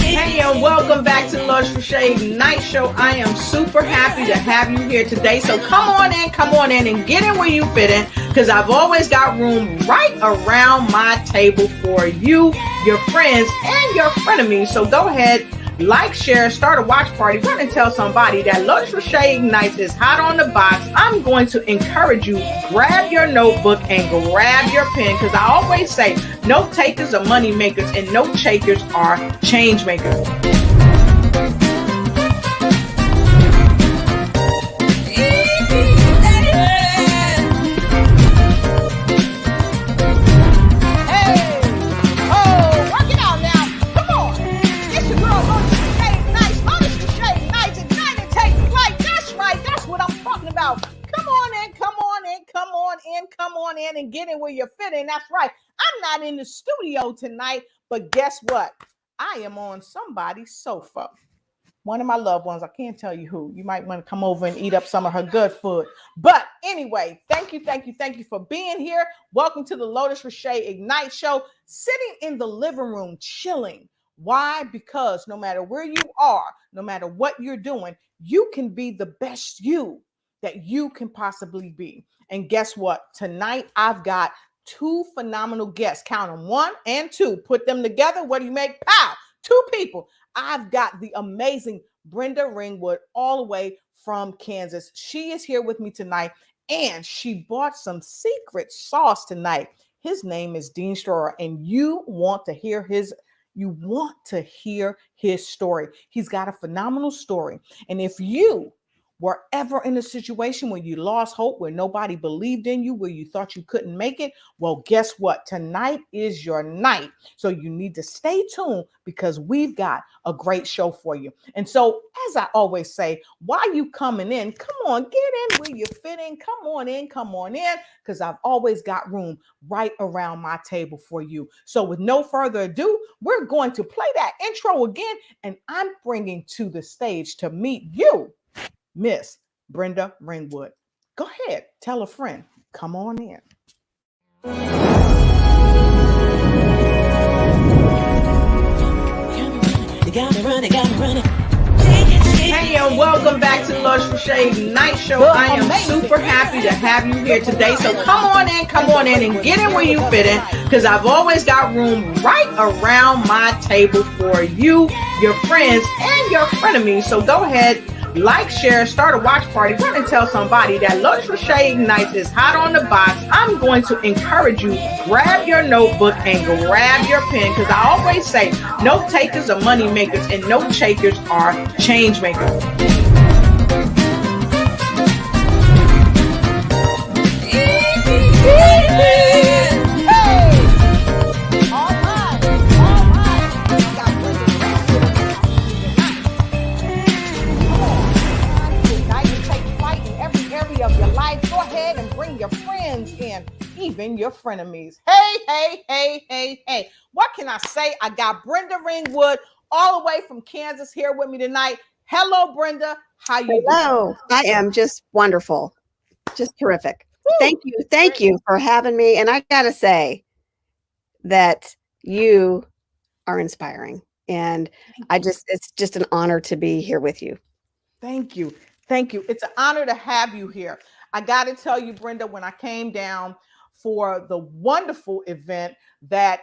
Hey, and welcome back to the Ignite Show. I am super happy to have you here today. So come on in and get in where you fit in, because I've always got room right around my table for you, your friends, and your frenemies. So go ahead, like, share, start a watch party, run and tell somebody that Lotus Roche Ignites is hot on the box. I'm going to encourage you, grab your notebook and grab your pen, because I always say note takers are money makers and note takers are change makers. Come on in and get in where you're fitting. That's right. I'm not in the studio tonight, but guess what? I am on somebody's sofa. One of my loved ones. I can't tell you who. You might want to come over and eat up some of her good food. But anyway, thank you for being here. Welcome to the Lotus Roche Ignite Show. Sitting in the living room, chilling. Why? Because no matter where you are, no matter what you're doing, you can be the best you that you can possibly be. And guess what? Tonight, I've got two phenomenal guests. Count them, 1 and 2. Put them together. What do you make? Pow! 2 people. I've got the amazing Brenda Ringwood all the way from Kansas. She is here with me tonight, and she bought some secret sauce tonight. His name is Dean Stroher, and you want to hear his story. He's got a phenomenal story. And if you were ever in a situation where you lost hope, where nobody believed in you, where you thought you couldn't make it, well, guess what? Tonight is your night. So you need to stay tuned, because we've got a great show for you. And so, as I always say, while you coming in, come on, get in where you fit in. Come on in, because I've always got room right around my table for you. So with no further ado, we're going to play that intro again, and I'm bringing to the stage to meet you, Miss Brenda Ringwood. Go ahead, tell a friend. Come on in. Hey, and welcome back to the Lotus Roche Ignite Show. I am super happy to have you here today. So come on in and get in where you fit in, because I've always got room right around my table for you, your friends, and your frenemies. So go ahead, like, share, start a watch party, run and tell somebody that Lotus Roche Ignites is hot on the box. I'm going to encourage you, grab your notebook and grab your pen, because I always say note takers are money makers and note takers are change makers. Your friends and even your frenemies. Hey. What can I say? I got Brenda Ringwood all the way from Kansas here with me tonight. Hello, Brenda. How you doing? Hello. I am just wonderful. Just terrific. Woo. Thank you for having me. And I got to say that you are inspiring. And it's just an honor to be here with you. Thank you. It's an honor to have you here. I got to tell you, Brenda, when I came down for the wonderful event that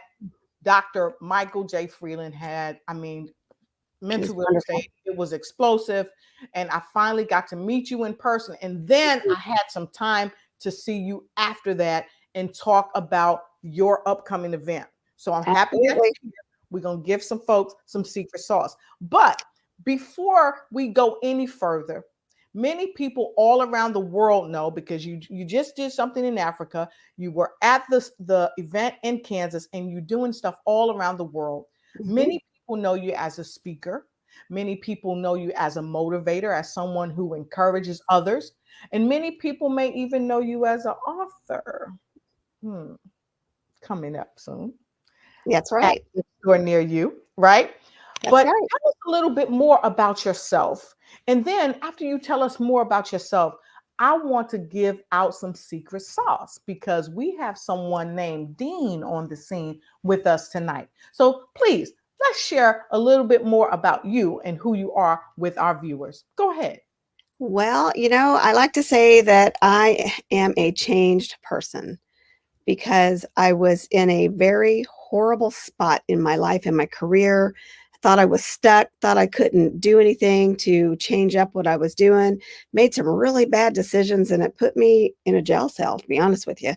Dr. Michael J. Freeland had, mental real estate, it was explosive. And I finally got to meet you in person. And then I had some time to see you after that and talk about your upcoming event. So I'm happy that you're here. We're going to give some folks some secret sauce. But before we go any further, many people all around the world know, because you just did something in Africa, you were at the event in Kansas, and you're doing stuff all around the world. Many people know you as a speaker. Many people know you as a motivator, as someone who encourages others. And many people may even know you as an author. Coming up soon. That's At right. the store near you, right? That's But right. tell us a little bit more about yourself. And then after you tell us more about yourself, I want to give out some secret sauce, because we have someone named Dean on the scene with us tonight. So please, let's share a little bit more about you and who you are with our viewers. Go ahead. Well, I like to say that I am a changed person because I was in a very horrible spot in my life, in my career. I thought I was stuck, thought I couldn't do anything to change up what I was doing, made some really bad decisions, and it put me in a jail cell, to be honest with you.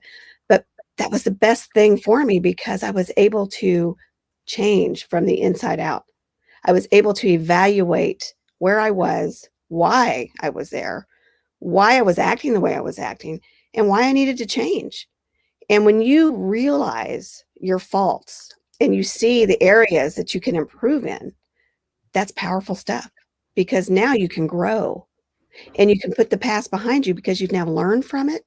But that was the best thing for me because I was able to change from the inside out. I was able to evaluate where I was, why I was there, why I was acting the way I was acting, and why I needed to change. And when you realize your faults and you see the areas that you can improve in, that's powerful stuff, because now you can grow and you can put the past behind you because you've now learned from it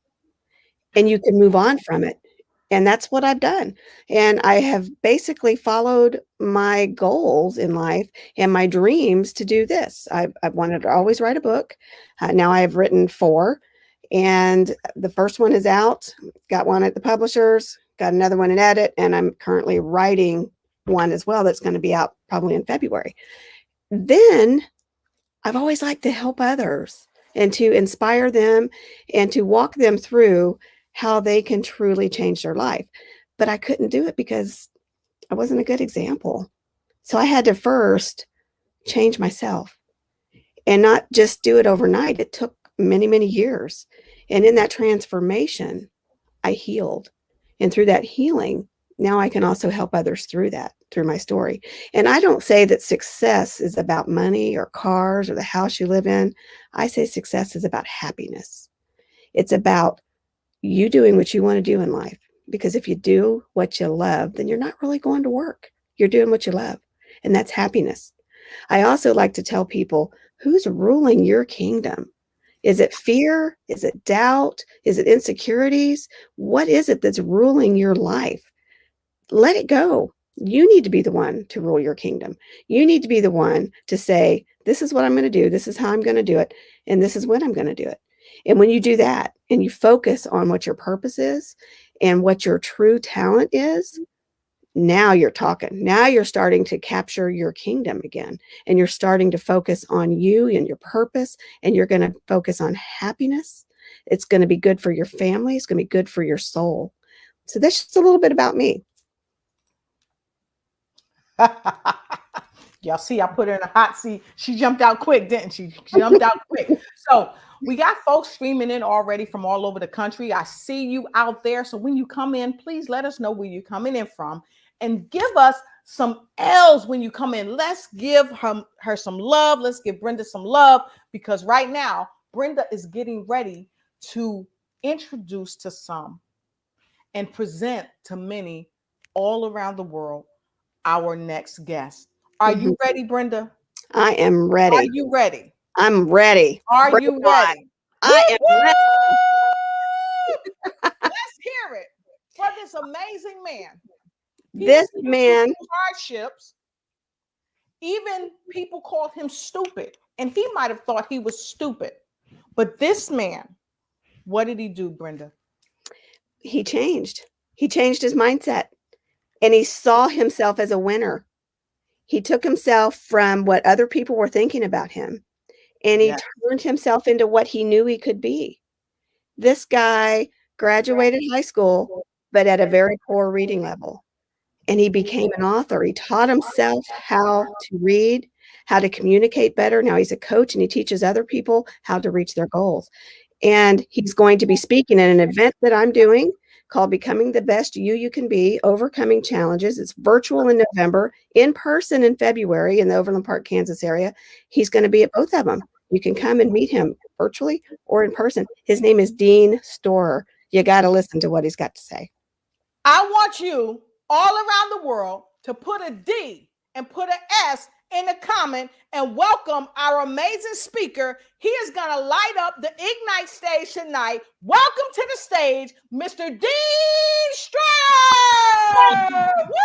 and you can move on from it. And that's what I've done. And I have basically followed my goals in life and my dreams to do this. I've wanted to always write a book. Now I have written 4, and the first one is out. Got one at the publishers, got another one in edit, and I'm currently writing one as well that's going to be out probably in February. Then I've always liked to help others and to inspire them and to walk them through how they can truly change their life. But I couldn't do it because I wasn't a good example. So I had to first change myself and not just do it overnight. It took many, many years. And in that transformation, I healed. And through that healing, now I can also help others through that, through my story. And I don't say that success is about money or cars or the house you live in. I say success is about happiness. It's about you doing what you want to do in life. Because if you do what you love, then you're not really going to work. You're doing what you love. And that's happiness. I also like to tell people, who's ruling your kingdom? Is it fear? Is it doubt? Is it insecurities? What is it that's ruling your life? Let it go. You need to be the one to rule your kingdom. You need to be the one to say, this is what I'm going to do. This is how I'm going to do it. And this is when I'm going to do it. And when you do that and you focus on what your purpose is and what your true talent is, now you're talking. Now you're starting to capture your kingdom again. And you're starting to focus on you and your purpose. And you're going to focus on happiness. It's going to be good for your family. It's going to be good for your soul. So that's just a little bit about me. Y'all see, I put her in a hot seat. She jumped out quick, didn't she? She jumped out quick. So we got folks streaming in already from all over the country. I see you out there. So when you come in, please let us know where you're coming in from and give us some L's when you come in. Let's give her some love. Let's give Brenda some love, because right now, Brenda is getting ready to introduce to some and present to many all around the world our next guest. Are you ready, Brenda? I am Are ready. you ready? I'm ready. Are Bring you it on. ready? I am ready. Let's hear it for this amazing man. This man, Through hardships, even people called him stupid, and he might have thought he was stupid. But this man, what did he do, Brenda? he changed. He changed his mindset and he saw himself as a winner. He took himself from what other people were thinking about him and he Yes. turned himself into what he knew he could be. This guy graduated high school, but at a very poor reading level. And he became an author. He taught himself how to read, how to communicate better. Now he's a coach and he teaches other people how to reach their goals. And he's going to be speaking at an event that I'm doing called Becoming the Best You Can Be, Overcoming Challenges. It's virtual in November, in person in February in the Overland Park, Kansas area. He's going to be at both of them. You can come and meet him virtually or in person. His name is Dean Storer. You got to listen to what he's got to say. I want you all around the world to put a D and put an S in the comment and welcome our amazing speaker. He is going to light up the Ignite stage tonight. Welcome to the stage, Mr. Dean Storer. Woo!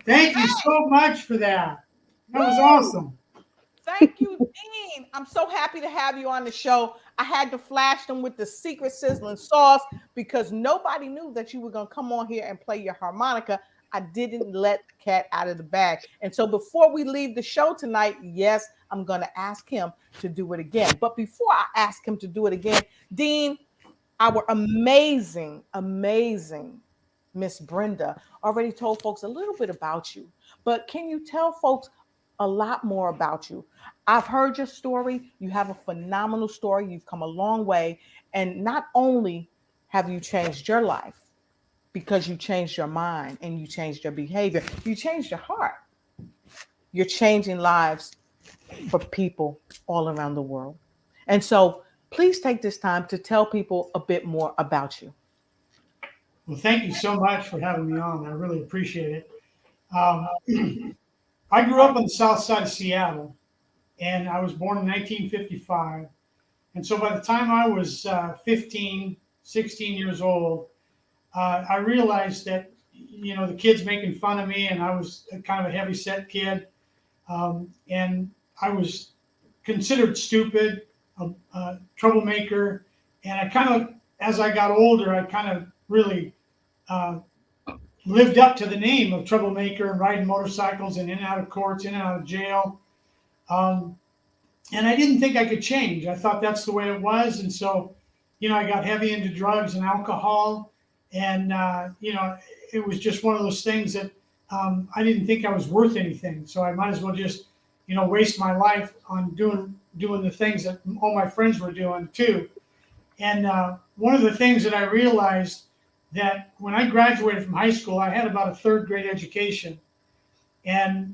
Thank you so much for that. That was awesome. Thank you, Dean. I'm so happy to have you on the show. I had to flash them with the secret sizzling sauce because nobody knew that you were going to come on here and play your harmonica. I didn't let the cat out of the bag. And so before we leave the show tonight, yes, I'm going to ask him to do it again. But before I ask him to do it again, Dean, our amazing Miss Brenda already told folks a little bit about you, but can you tell folks a lot more about you? I've heard your story. You have a phenomenal story. You've come a long way. And not only have you changed your life because you changed your mind and you changed your behavior, you changed your heart. You're changing lives for people all around the world. And so please take this time to tell people a bit more about you. Well, thank you so much for having me on. I really appreciate it. I grew up on the south side of Seattle, and I was born in 1955. And so by the time I was 15, 16 years old, I realized that, the kids making fun of me, and I was kind of a heavy-set kid, and I was considered stupid, a troublemaker, and I kind of, as I got older, I kind of really lived up to the name of troublemaker and riding motorcycles and in and out of courts, in and out of jail. And I didn't think I could change. I thought that's the way it was. And so, I got heavy into drugs and alcohol. And, it was just one of those things that I didn't think I was worth anything. So I might as well just, waste my life on doing the things that all my friends were doing too. And one of the things that I realized that when I graduated from high school, I had about a third grade education. And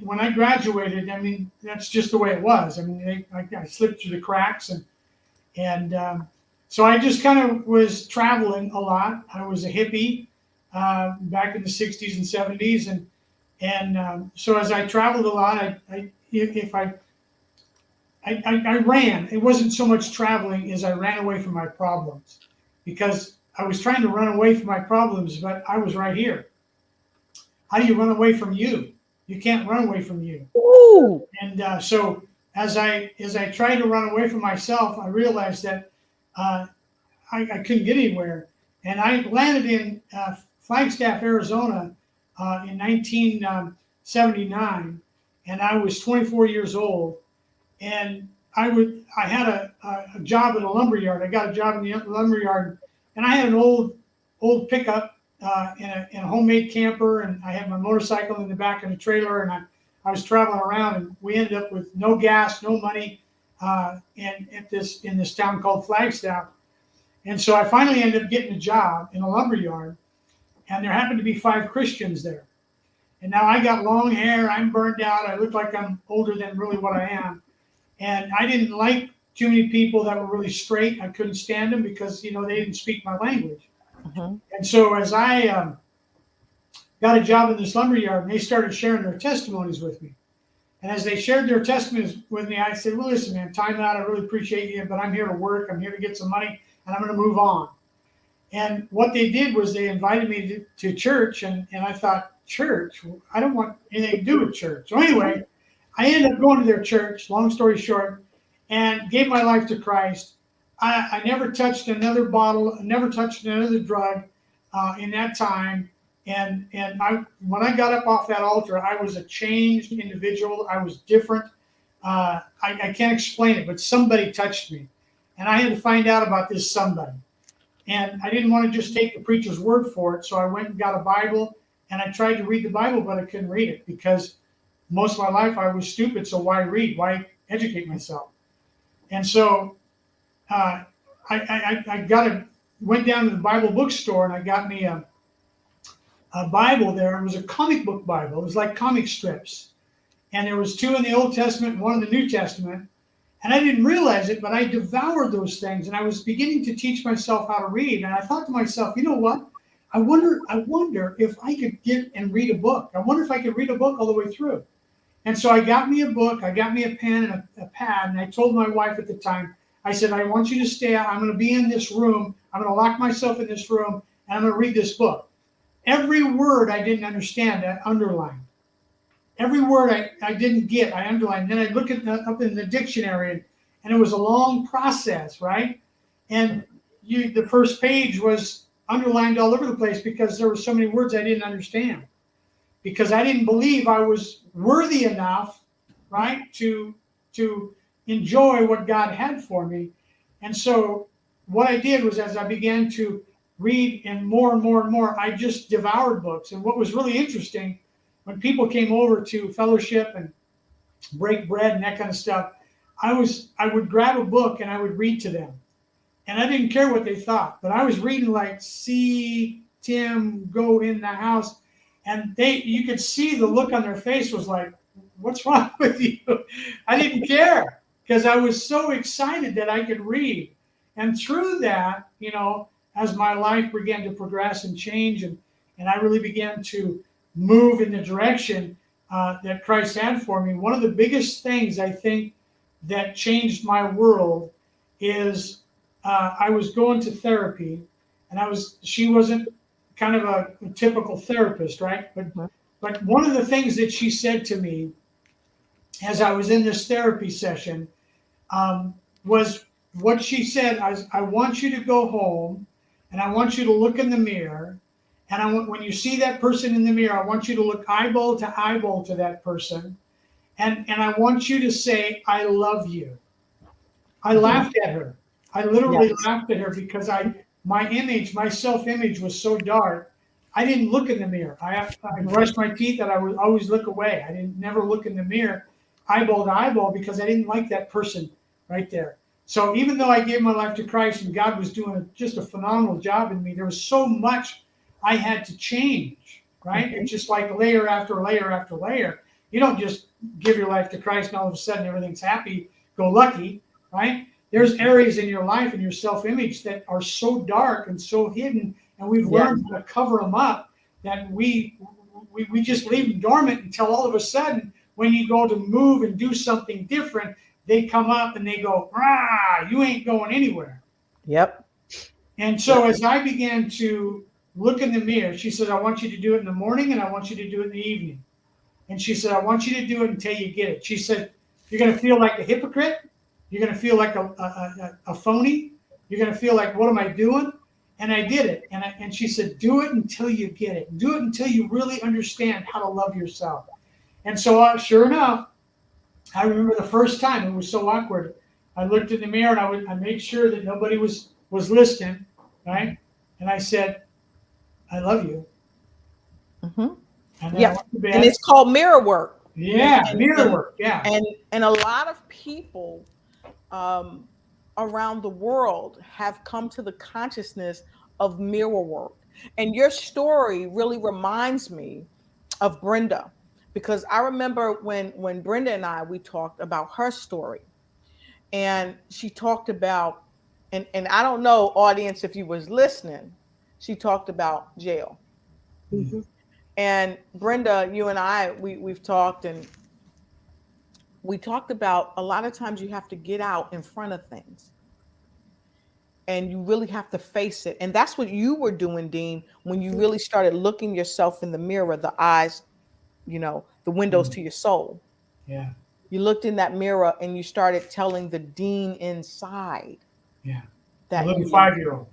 when I graduated, I mean, that's just the way it was. I mean, I slipped through the cracks. And so I just kind of was traveling a lot. I was a hippie back in the 60s and 70s. And so as I traveled a lot, I ran. It wasn't so much traveling as I ran away from my problems, because I was trying to run away from my problems, but I was right here. How do you run away from you? You can't run away from you. Ooh. And so as I tried to run away from myself, I realized that I couldn't get anywhere. And I landed in Flagstaff, Arizona in 1979, and I was 24 years old. And I had a job at a lumber yard. I got a job in the lumber yard, and I had an old pickup in a homemade camper, and I had my motorcycle in the back of the trailer, and I was traveling around, and we ended up with no gas, no money, in this town called Flagstaff. And so I finally ended up getting a job in a lumber yard, and there happened to be 5 Christians there. And now I got long hair, I'm burned out, I look like I'm older than really what I am. And I didn't like too many people that were really straight. I couldn't stand them because, they didn't speak my language. Mm-hmm. And so as I got a job in this lumber yard, and they started sharing their testimonies with me. And as they shared their testimonies with me, I said, well, listen, man, time out. I really appreciate you, but I'm here to work. I'm here to get some money, and I'm going to move on. And what they did was they invited me to church, and I thought, church? I don't want anything to do with church. So anyway, I ended up going to their church, long story short, and gave my life to Christ. I never touched another bottle, never touched another drug in that time. And when I got up off that altar, I was a changed individual. I was different. I can't explain it, but somebody touched me. And I had to find out about this somebody. And I didn't want to just take the preacher's word for it. So I went and got a Bible and I tried to read the Bible, but I couldn't read it because most of my life I was stupid. So why read? Why educate myself? And so I went down to the Bible bookstore and I got me a Bible there. It was a comic book Bible. It was like comic strips. And there was 2 in the Old Testament and 1 in the New Testament. And I didn't realize it, but I devoured those things. And I was beginning to teach myself how to read. And I thought to myself, you know what? I wonder if I could get and read a book. I wonder if I could read a book all the way through. And so I got me a book, I got me a pen and a pad. And I told my wife at the time, I said, I want you to stay out. I'm going to be in this room. I'm going to lock myself in this room and I'm going to read this book. Every word I didn't understand, I underlined. Every word I didn't get, I underlined. Then I look at up in the dictionary, and it was a long process, right? And the first page was underlined all over the place because there were so many words I didn't understand. Because I didn't believe I was worthy enough, right, to enjoy what God had for me. And so what I did was, as I began to read and more, I just devoured books. And what was really interesting, when people came over to fellowship and break bread and that kind of stuff, I would grab a book and I would read to them. And I didn't care what they thought, but I was reading like, see Tim go in the house. And you could see the look on their face was like, what's wrong with you? I didn't care because I was so excited that I could read. And through that, as my life began to progress and change, and I really began to move in the direction that Christ had for me, one of the biggest things I think that changed my world is I was going to therapy, and she wasn't kind of a typical therapist, right? But one of the things that she said to me as I was in this therapy session was what she said. I want you to go home and I want you to look in the mirror. And when you see that person in the mirror, I want you to look eyeball to that person. And I want you to say, I love you. I laughed at her. I literally laughed at her because my self-image was so dark. I didn't look in the mirror. I brushed my teeth and I would always look away. I didn't never look in the mirror eyeball to eyeball because I didn't like that person right there. So even though I gave my life to Christ and God was doing just a phenomenal job in me, there was so much I had to change, right? It's just like layer after layer after layer. You don't just give your life to Christ and all of a sudden everything's happy-go-lucky, right? There's areas in your life and your self-image that are so dark and so hidden, and we've learned how to cover them up that we just leave them dormant until all of a sudden when you go to move and do something different, they come up and they go, "Rah, you ain't going anywhere." Yep. And so as I began to look in the mirror, she said, I want you to do it in the morning and I want you to do it in the evening. And she said, I want you to do it until you get it. She said, you're going to feel like a hypocrite. You're going to feel like a phony. You're going to feel like, what am I doing? And I did it. And she said, do it until you get it. Do it until you really understand how to love yourself. And so sure enough, I remember the first time, it was so awkward. I looked in the mirror and I made sure that nobody was listening, right? And I said, I love you. Mm-hmm. And yeah, and it's called mirror work. Yeah, mirror work. Yeah, and a lot of people around the world have come to the consciousness of mirror work. And your story really reminds me of Brenda, because I remember when Brenda and we talked about her story, and she talked about, and I don't know, audience, if you was listening, she talked about jail. Mm-hmm. And Brenda, you and we've talked, and we talked about a lot of times you have to get out in front of things and you really have to face it. And that's what you were doing, Dean, when you really started looking yourself in the mirror, the eyes, the windows to your soul. Yeah. You looked in that mirror and you started telling the Dean inside. Yeah. That a little 5-year-old.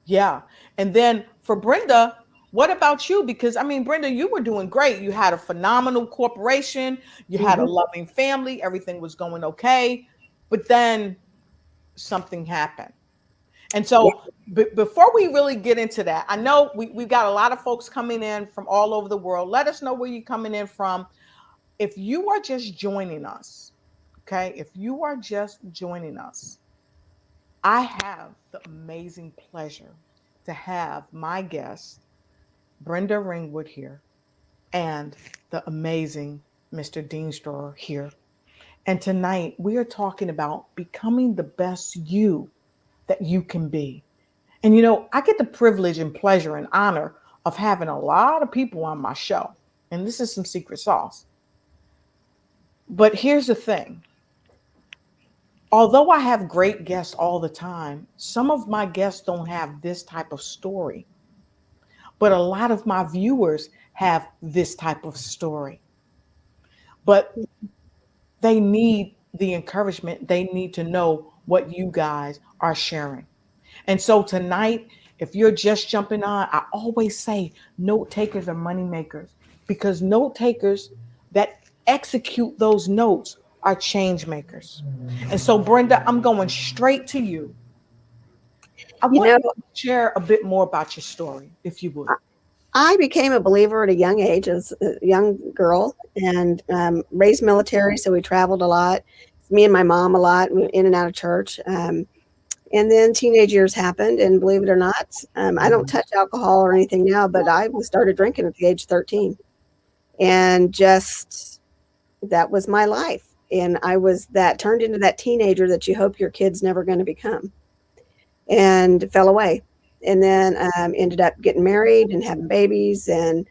Yeah. And then for Brenda, What about you? Because I mean, Brenda, you were doing great. You had a phenomenal corporation, you had a Mhm. loving family, everything was going okay. But then something happened. And Yeah. so, before we really get into that, I know we've got a lot of folks coming in from all over the world. Let us know where you're coming in from. If you are just joining us, okay, if you are just joining us, I have the amazing pleasure to have my guest, Brenda Ringwood, here, and the amazing Mr. Dean Stroher here. And tonight we are talking about becoming the best you that you can be. And I get the privilege and pleasure and honor of having a lot of people on my show. And this is some secret sauce. But here's the thing. Although I have great guests all the time, some of my guests don't have this type of story. But a lot of my viewers have this type of story. But they need the encouragement. They need to know what you guys are sharing. And so tonight, if you're just jumping on, I always say note takers are money makers, because note takers that execute those notes are change makers. And so, Brenda, I'm going straight to you. I You want know, you to share a bit more about your story, if you would. I became a believer at a young age as a young girl and raised military. So we traveled a lot. Me and my mom a lot, we were in and out of church. And then teenage years happened. And believe it or not, I don't touch alcohol or anything now, but I started drinking at the age of 13. And just that was my life. And I was that turned into that teenager that you hope your kid's never going to become, and fell away. And then ended up getting married and having babies, and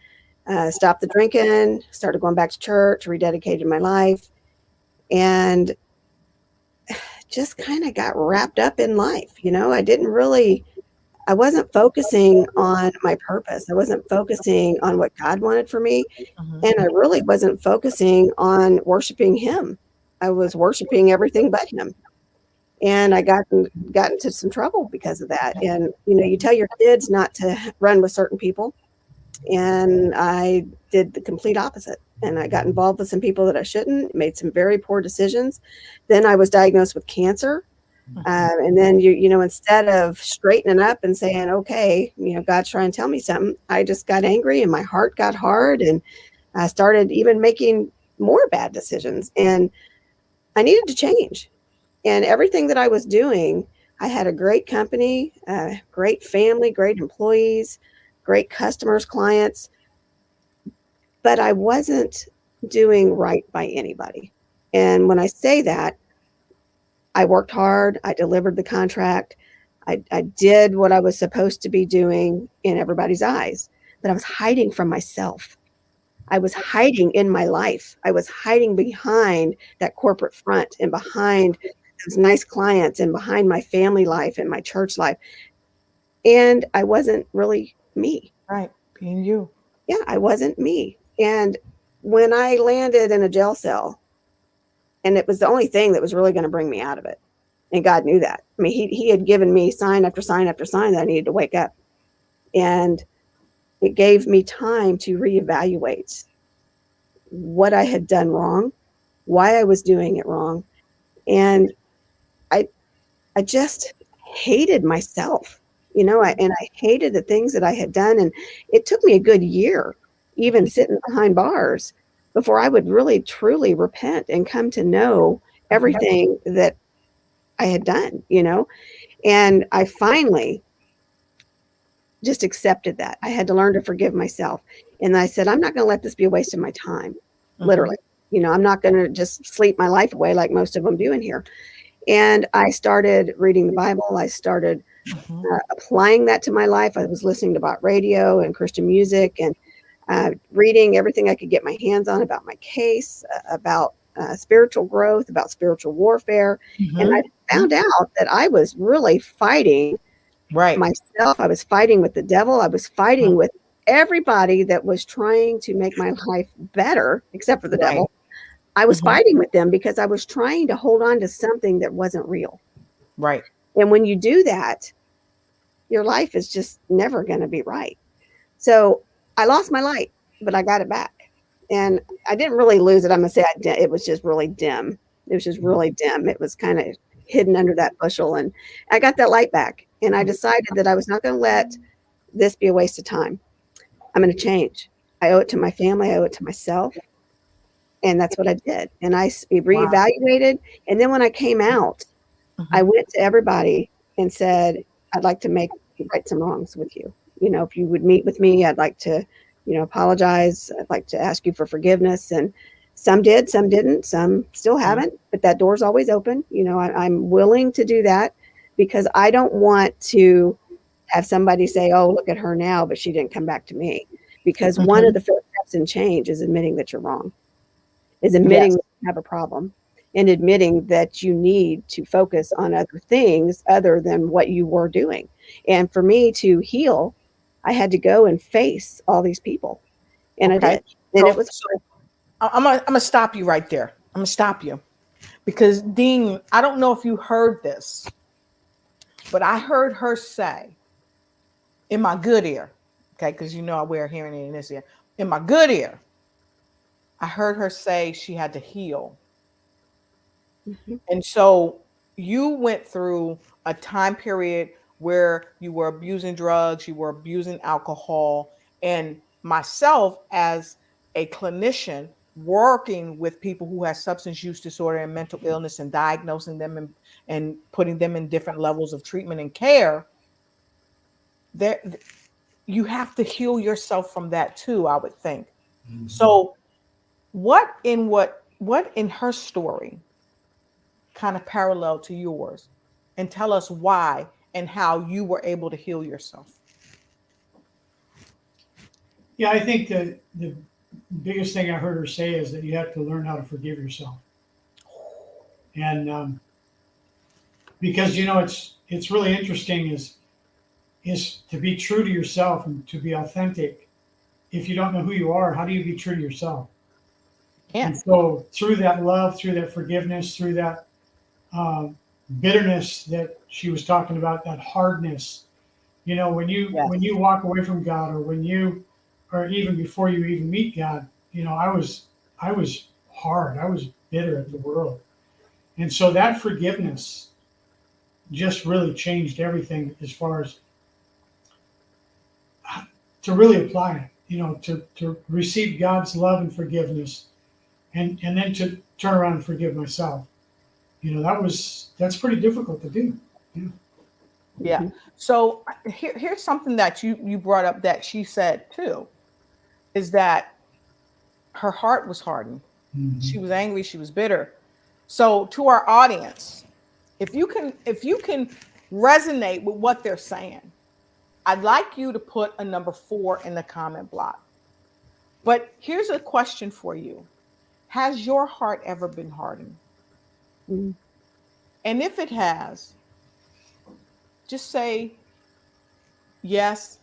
stopped the drinking, started going back to church, rededicated my life, and just kind of got wrapped up in life. I wasn't focusing on my purpose. I wasn't focusing on what God wanted for me. And I Mhm. really wasn't focusing on worshiping Him. I was worshiping everything but Him. And I got into some trouble because of that. And you tell your kids not to run with certain people, and I did the complete opposite. And I got involved with some people that I shouldn't, made some very poor decisions. Then I was diagnosed with cancer. And then instead of straightening up and saying, okay, God's trying to tell me something, I just got angry and my heart got hard, and I started even making more bad decisions. And I needed to change. And everything that I was doing, I had a great company, great family, great employees, great customers, clients, but I wasn't doing right by anybody. And when I say that, I worked hard, I delivered the contract, I did what I was supposed to be doing in everybody's eyes, but I was hiding from myself. I was hiding in my life. I was hiding behind that corporate front and behind those nice clients and behind my family life and my church life. And I wasn't really me. Right. Being you. Yeah, I wasn't me. And when I landed in a jail cell, and it was the only thing that was really going to bring me out of it. And God knew that. I mean, he had given me sign after sign after sign that I needed to wake up. And it gave me time to reevaluate what I had done wrong, why I was doing it wrong. And I I just hated myself, and I hated the things that I had done. And it took me a good year, even sitting behind bars, before I would really truly repent and come to know everything that I had done. And I finally just accepted that. I had to learn to forgive myself. And I said, I'm not going to let this be a waste of my time, Mhm. literally. I'm not going to just sleep my life away like most of them do in here. And I started reading the Bible. I started Mhm. applying that to my life. I was listening to about radio and Christian music, and reading everything I could get my hands on about my case, about spiritual growth, about spiritual warfare. And I Mhm. found out that I was really fighting Right. myself. I was fighting with the devil. I was Mhm. fighting with everybody that was trying to make my life better, except for the Right. devil. I was Mhm. fighting with them because I was trying to hold on to something that wasn't real. Right. And when you do that, your life is just never going to be right. So I lost my light, but I got it back. And I didn't really lose it. I'm going to say it was just really dim. It was just really dim. It was kind of hidden under that bushel. And I got that light back. And I decided that I was not going to let this be a waste of time. I'm going to change. I owe it to my family. I owe it to myself. And that's what I did. And I reevaluated. And then when I came out, I went to everybody and said, I'd like to right some wrongs with you. You know, if you would meet with me, I'd like to, you know, apologize. I'd like to ask you for forgiveness. And some did, some didn't, some still haven't, but that door's always open. You know, I'm willing to do that because I don't want to have somebody say, oh, look at her now, but she didn't come back to me. Because one of the first steps in change is admitting that you're wrong, is admitting that you have a problem, and admitting that you need to focus on other things other than what you were doing. And for me to heal, I had to go and face all these people. And I did. And it was I'm gonna stop you right there. I'm gonna stop you. Because Dean, I don't know if you heard this, but I heard her say in my good ear, okay, because you know I wear a hearing aid in this ear. In my good ear, I heard her say she had to heal. And so you went through a time period where you were abusing drugs, you were abusing alcohol, and myself as a clinician working with people who have substance use disorder and mental illness and diagnosing them and putting them in different levels of treatment and care, there you have to heal yourself from that too, I would think. So what in her story kind of parallel to yours, and tell us why and how you were able to heal yourself? Yeah, I think that the biggest thing I heard her say is that you have to learn how to forgive yourself. And because, you know, it's really interesting is to be true to yourself and to be authentic. If you don't know who you are, how do you be true to yourself? Yeah. And so through that love, through that forgiveness, through that bitterness that she was talking about, that hardness, you know, when you walk away from God, or even before you even meet God, you know, I was hard. I was bitter at the world. And so that forgiveness just really changed everything as far as to really apply it, you know, to receive God's love and forgiveness, and then to turn around and forgive myself. You know, that's pretty difficult to do. Yeah. So here's something that you brought up that she said too, is that her heart was hardened. She was angry. She was bitter. So to our audience, if you can resonate with what they're saying, I'd like you to put a number 4 in the comment block. But here's a question for you. Has your heart ever been hardened? And if it has, just say yes.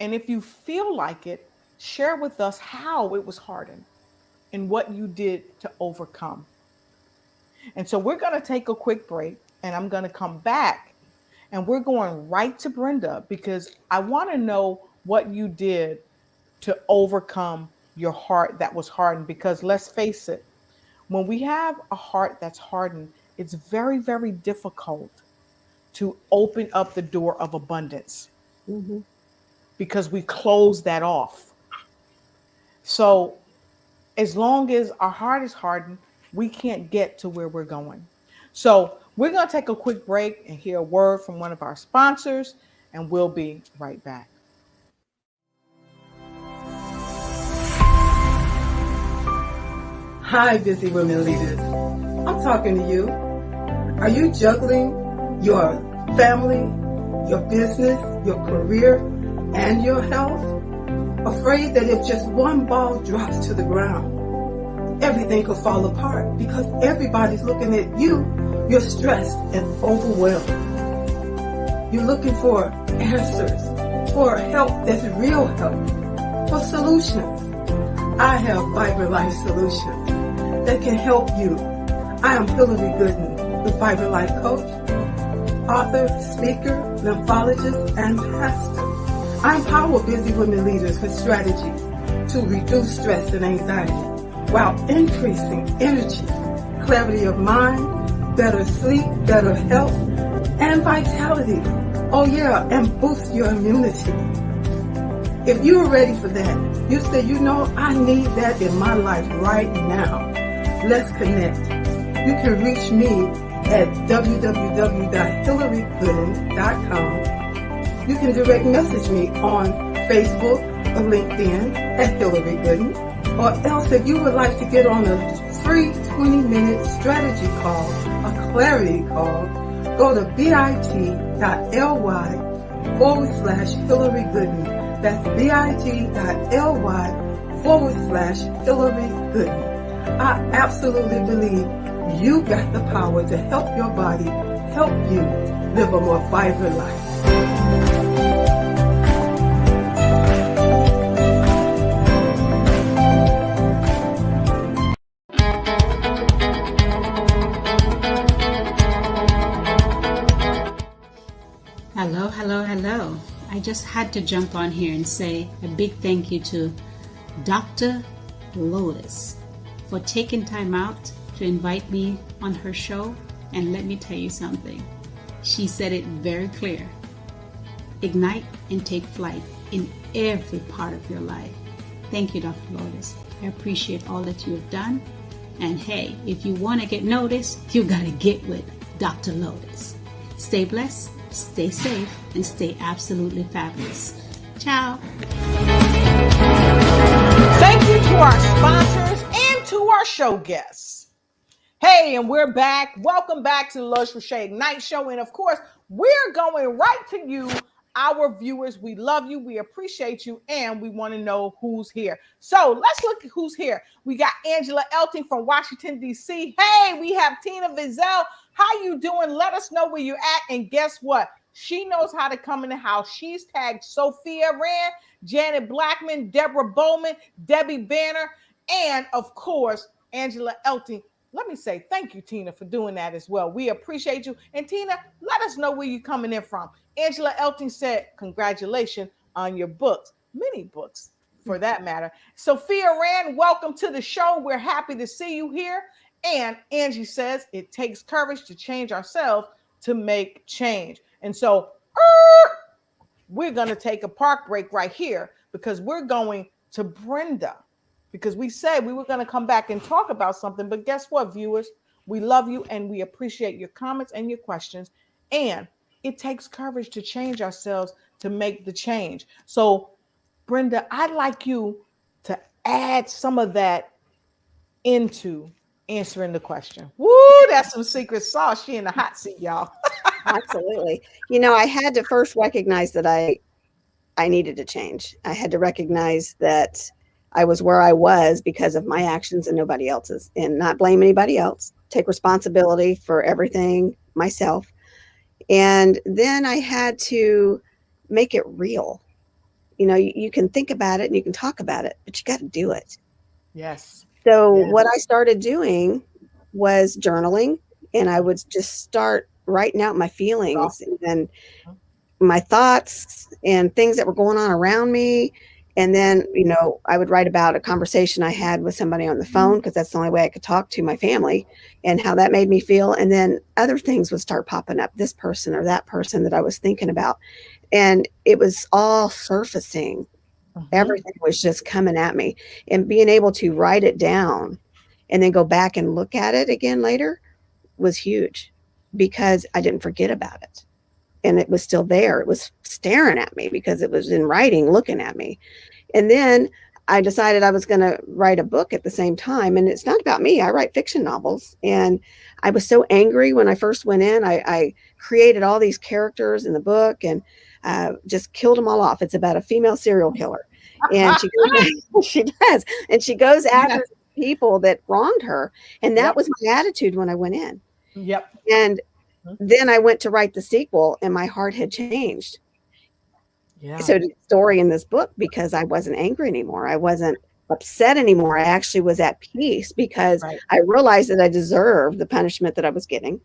And if you feel like it, share with us how it was hardened and what you did to overcome. And so we're going to take a quick break, and I'm going to come back, and we're going right to Brenda, because I want to know what you did to overcome your heart that was hardened. Because let's face it, when we have a heart that's hardened, it's very, very difficult to open up the door of abundance because we close that off. So as long as our heart is hardened, we can't get to where we're going. So we're going to take a quick break and hear a word from one of our sponsors, and we'll be right back. Hi, busy women leaders. I'm talking to you. Are you juggling your family, your business, your career, and your health? Afraid that if just one ball drops to the ground, everything could fall apart because everybody's looking at you. You're stressed and overwhelmed. You're looking for answers, for help that's real help, for solutions. I have Vibrant Life Solutions that can help you. I am Hillary Gooden, the Vibrant Life Coach, author, speaker, lymphologist, and pastor. I empower busy women leaders with strategies to reduce stress and anxiety while increasing energy, clarity of mind, better sleep, better health, and vitality. Oh yeah, and boost your immunity. If you're ready for that, you say, you know, I need that in my life right now. Let's connect. You can reach me at www.hillarygooden.com. You can direct message me on Facebook or LinkedIn at Hillary Gooden. Or else if you would like to get on a free 20-minute strategy call, a clarity call, go to bit.ly/Hillary Gooden. That's bit.ly/Hillary Gooden. I absolutely believe you got the power to help your body, help you live a more vibrant life. Hello, hello, hello. I just had to jump on here and say a big thank you to Dr. Lotus for taking time out to invite me on her show. And let me tell you something. She said it very clear. Ignite and take flight in every part of your life. Thank you, Dr. Lotus. I appreciate all that you have done. And hey, if you want to get noticed, you got to get with Dr. Lotus. Stay blessed, stay safe, and stay absolutely fabulous. Ciao. Thank you to our sponsors and to our show guests. Hey, and we're back. Welcome back to the Lotus Roche Ignite Show. And of course, we're going right to you, our viewers. We love you. We appreciate you. And we want to know who's here. So let's look at who's here. We got Angela Elting from Washington, D.C. Hey, we have Tina Vizel. How you doing? Let us know where you're at. And guess what? She knows how to come in the house. She's tagged Sophia Rand, Janet Blackman, Deborah Bowman, Debbie Banner, and of course, Angela Elting. Let me say thank you, Tina, for doing that as well. We appreciate you. And Tina, let us know where you're coming in from. Angela Elting said, congratulations on your books, many books for that matter. Sophia Rand, welcome to the show. We're happy to see you here. And Angie says, it takes courage to change ourselves to make change. And so we're going to take a park break right here because we're going to Brenda. Because we said we were going to come back and talk about something. But guess what, viewers? We love you and we appreciate your comments and your questions. And it takes courage to change ourselves to make the change. So, Brenda, I'd like you to add some of that into answering the question. Woo, that's some secret sauce. She in the hot seat, y'all. Absolutely. You know, I had to first recognize that I needed to change. I had to recognize that I was where I was because of my actions and nobody else's, and not blame anybody else. Take responsibility for everything myself. And then I had to make it real. You know, you can think about it and you can talk about it, but you got to do it. Yes. So what I started doing was journaling, and I would just start writing out my feelings and my thoughts and things that were going on around me. And then, you know, I would write about a conversation I had with somebody on the phone because that's the only way I could talk to my family and how that made me feel. And then other things would start popping up, this person or that person that I was thinking about. And it was all surfacing. Everything was just coming at me, and being able to write it down and then go back and look at it again later was huge because I didn't forget about it. And it was still there. It was staring at me because it was in writing, looking at me. And then I decided I was going to write a book at the same time. And it's not about me. I write fiction novels. And I was so angry when I first went in. I created all these characters in the book and just killed them all off. It's about a female serial killer. And she does. And she goes after people that wronged her. And that was my attitude when I went in. And then I went to write the sequel and my heart had changed. So the story in this book, because I wasn't angry anymore. I wasn't upset anymore. I actually was at peace because I realized that I deserved the punishment that I was getting.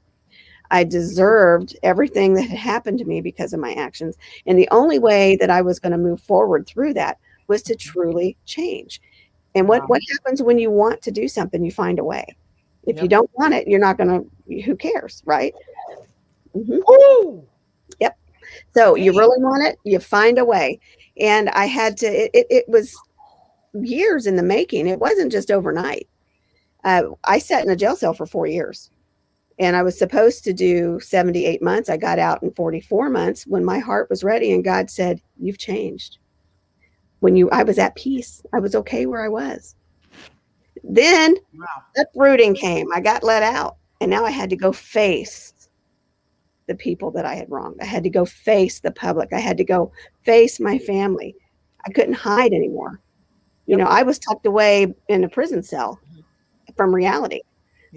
I deserved everything that had happened to me because of my actions. And the only way that I was going to move forward through that was to truly change. And what happens when you want to do something? You find a way. If you don't want it, you're not going to, who cares, right? Yep. So you really want it, you find a way. And I had to, it was years in the making. It wasn't just overnight. I sat in a jail cell for 4 years. And I was supposed to do 78 months. I got out in 44 months when my heart was ready. And God said, you've changed. I was at peace. I was okay where I was. Then uprooting came. I got let out. And now I had to go face the people that I had wronged. I had to go face the public. I had to go face my family. I couldn't hide anymore. You know, I was tucked away in a prison cell from reality.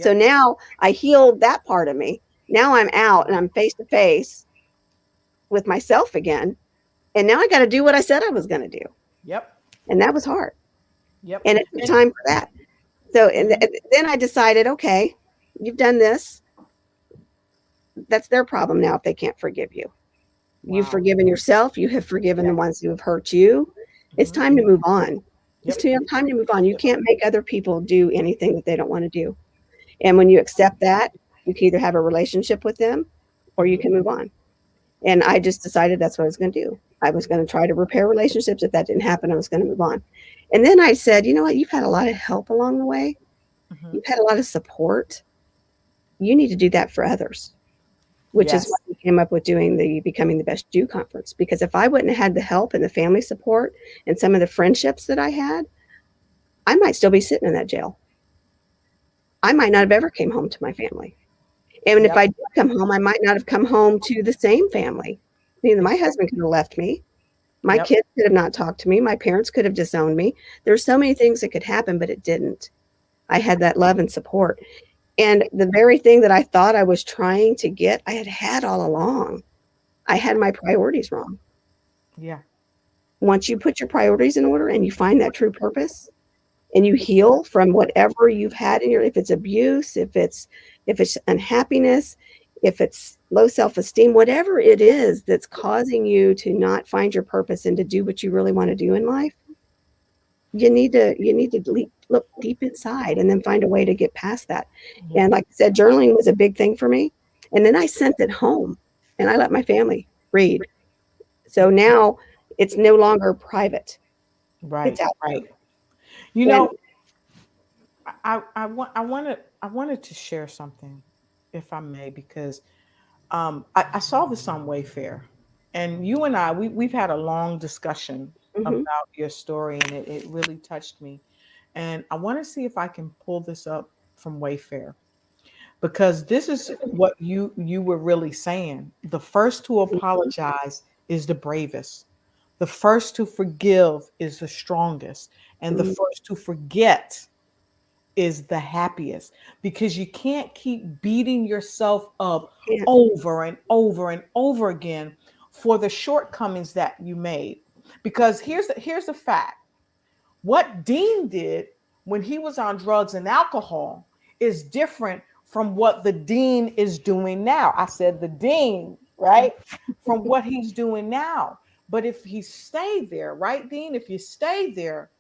So now I healed that part of me. Now I'm out and I'm face to face with myself again. And now I got to do what I said I was going to do. And that was hard. And it took time for that. So and then I decided, okay, you've done this. That's their problem now if they can't forgive you. You've forgiven yourself. You have forgiven the ones who have hurt you. It's time to move on. It's time to move on. You can't make other people do anything that they don't want to do. And when you accept that, you can either have a relationship with them or you can move on. And I just decided that's what I was going to do. I was going to try to repair relationships. If that didn't happen, I was going to move on. And then I said, you know what? You've had a lot of help along the way. You've had a lot of support. You need to do that for others, which is why we came up with doing the Becoming the Best You conference. Because if I wouldn't have had the help and the family support and some of the friendships that I had, I might still be sitting in that jail. I might not have ever came home to my family. And if I did come home, I might not have come home to the same family. You know, my husband could have left me. My kids could have not talked to me. My parents could have disowned me. There's so many things that could happen, but it didn't. I had that love and support. And the very thing that I thought I was trying to get, I had all along. I had my priorities wrong. Once you put your priorities in order and you find that true purpose and you heal from whatever you've had in if it's abuse, if it's unhappiness, if it's low self-esteem, whatever it is that's causing you to not find your purpose and to do what you really want to do in life, you need to look deep inside and then find a way to get past that. And like I said, journaling was a big thing for me. And then I sent it home and I let my family read. So now it's no longer private. It's out. You know, I wanted to share something, if I may, because I saw this on Wayfair, and you and I, we've had a long discussion about your story, and it really touched me. And I want to see if I can pull this up from Wayfair, because this is what you were really saying. The first to apologize is the bravest. The first to forgive is the strongest. And the first to forget is the happiest, because you can't keep beating yourself up over and over and over again for the shortcomings that you made. Because here's the fact. What Dean did when he was on drugs and alcohol is different from what the Dean is doing now. I said the Dean, right? From what he's doing now. But if he stayed there, right, Dean? If you stayed there,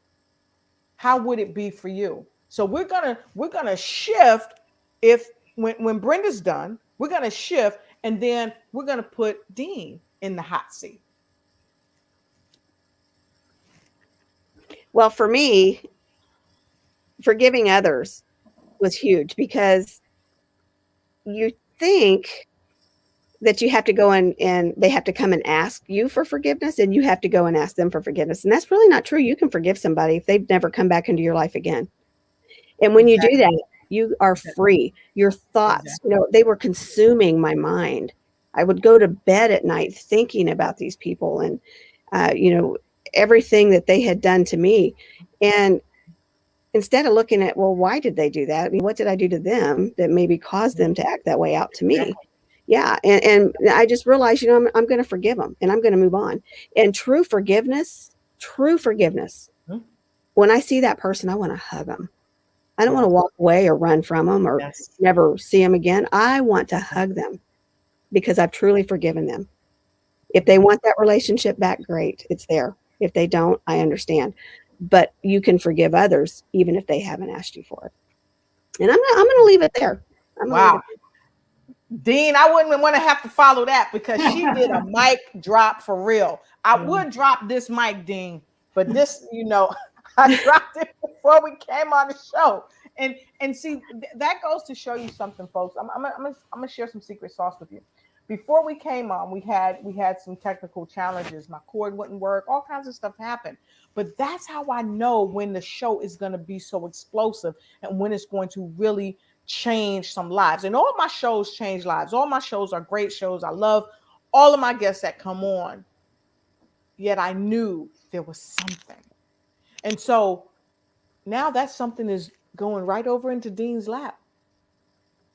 how would it be for you? So we're gonna shift. If when Brenda's done, we're gonna shift, and then we're gonna put Dean in the hot seat. Well, for me, forgiving others was huge, because you think that you have to go in and they have to come and ask you for forgiveness, and you have to go and ask them for forgiveness. And that's really not true. You can forgive somebody if they've never come back into your life again. And when you do that, you are free. Your thoughts, they were consuming my mind. I would go to bed at night thinking about these people and, everything that they had done to me. And instead of looking at, well, why did they do that? I mean, what did I do to them that maybe caused them to act that way out to me? Yeah. And I just realized, I'm going to forgive them and I'm going to move on. And true forgiveness, when I see that person, I want to hug them. I don't want to walk away or run from them or Yes. never see them again. I want to hug them because I've truly forgiven them. If they want that relationship back, great, it's there. If they don't, I understand. But you can forgive others even if they haven't asked you for it. And I'm going to leave it there. I'm going to leave Wow. it there. Dean, I wouldn't want to have to follow that because she did a mic drop for real. I would drop this mic, Dean, but this, I dropped it before we came on the show. And see, that goes to show you something, folks. I'm gonna share some secret sauce with you. Before we came on, we had some technical challenges. My cord wouldn't work. All kinds of stuff happened. But that's how I know when the show is going to be so explosive and when it's going to really change some lives. And all my shows change lives. All my shows are great shows. I love all of my guests that come on. Yet I knew there was something. And so now that something is going right over into Dean's lap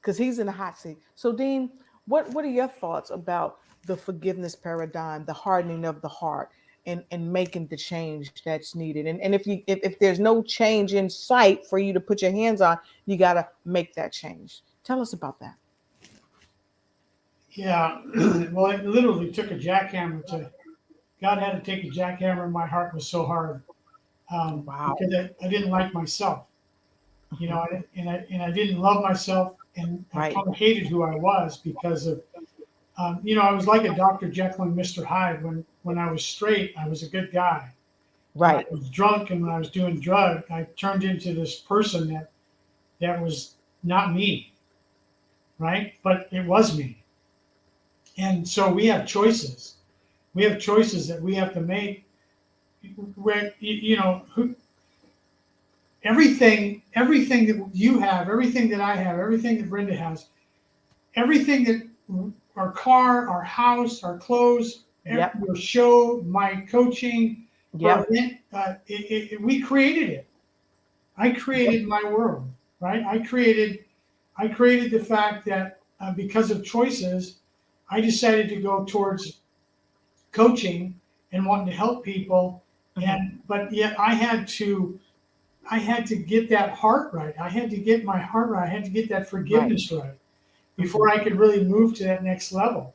because he's in the hot seat. So, Dean, what are your thoughts about the forgiveness paradigm, the hardening of the heart, and making the change that's needed? And if there's no change in sight for you to put your hands on, you got to make that change. Tell us about that. Yeah, well, it literally took a jackhammer to. God had to take a jackhammer. My heart was so hard Wow. because I didn't like myself, and I didn't love myself, and I Right. kind of hated who I was because of, I was like a Dr. Jekyll and Mr. Hyde. When I was straight, I was a good guy. When I Right. was drunk and when I was doing drug, I turned into this person that was not me, right? But it was me. And so we have choices. We have choices that we have to make. Where everything that you have, everything that I have, everything that Brenda has, everything that our car, our house, our clothes, Yep. your show, my coaching, our Yep. event, we created it. I created my world, right? I created the fact that because of choices, I decided to go towards coaching and wanting to help people, but yet I had to get that heart right. I had to get my heart right. I had to get that forgiveness right before I could really move to that next level.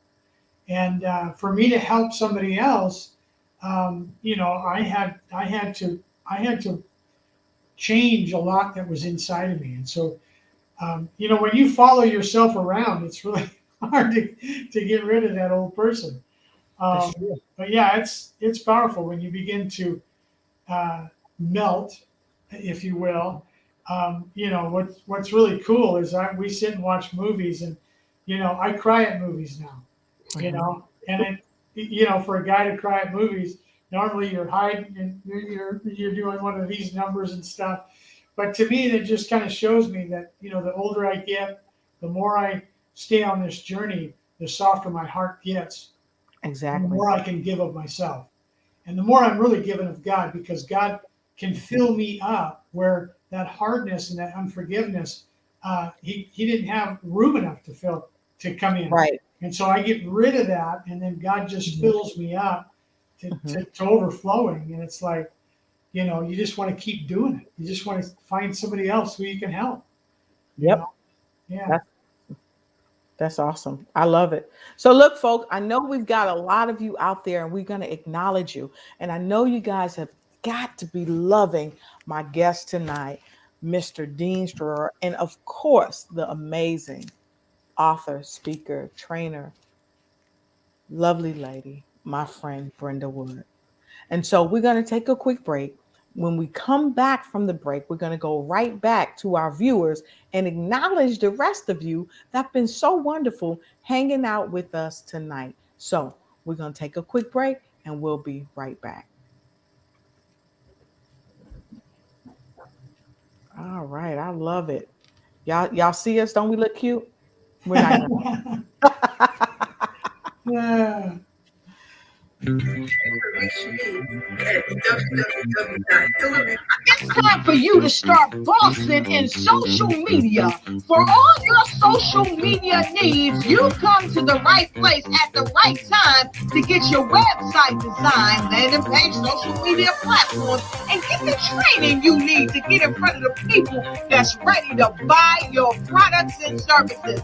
And for me to help somebody else, I had to change a lot that was inside of me. And so, when you follow yourself around, it's really hard to get rid of that old person. That's Um, true. but yeah, it's powerful when you begin to melt, if you will. What's really cool is we sit and watch movies, and I cry at movies now. And for a guy to cry at movies, normally you're hiding and you're doing one of these numbers and stuff. But to me, that just kind of shows me that the older I get, the more I stay on this journey, the softer my heart gets, and the Exactly. more I can give of myself. And the more I'm really giving of God, because God can fill me up where that hardness and that unforgiveness, he didn't have room enough to come in. Right. And so I get rid of that, and then God just fills me up to overflowing. And it's like, you just want to keep doing it. You just want to find somebody else who you can help. You Yep. know? Yeah. That's That's awesome. I love it. So, look, folks, I know we've got a lot of you out there and we're going to acknowledge you. And I know you guys have got to be loving my guest tonight, Mr. Dean Stroher, and of course, the amazing author, speaker, trainer, lovely lady, my friend, Brenda Wood. And so we're going to take a quick break. When we come back from the break, we're going to go right back to our viewers and acknowledge the rest of you that have been so wonderful hanging out with us tonight. So we're going to take a quick break and we'll be right back. All right. I love it. Y'all see us? Don't we look cute? We're not. Yeah. It's time for you to start bossing in social media. For all your social media needs, you come to the right place at the right time to get your website designed, landing page, social media platforms, and get the training you need to get in front of the people that's ready to buy your products and services.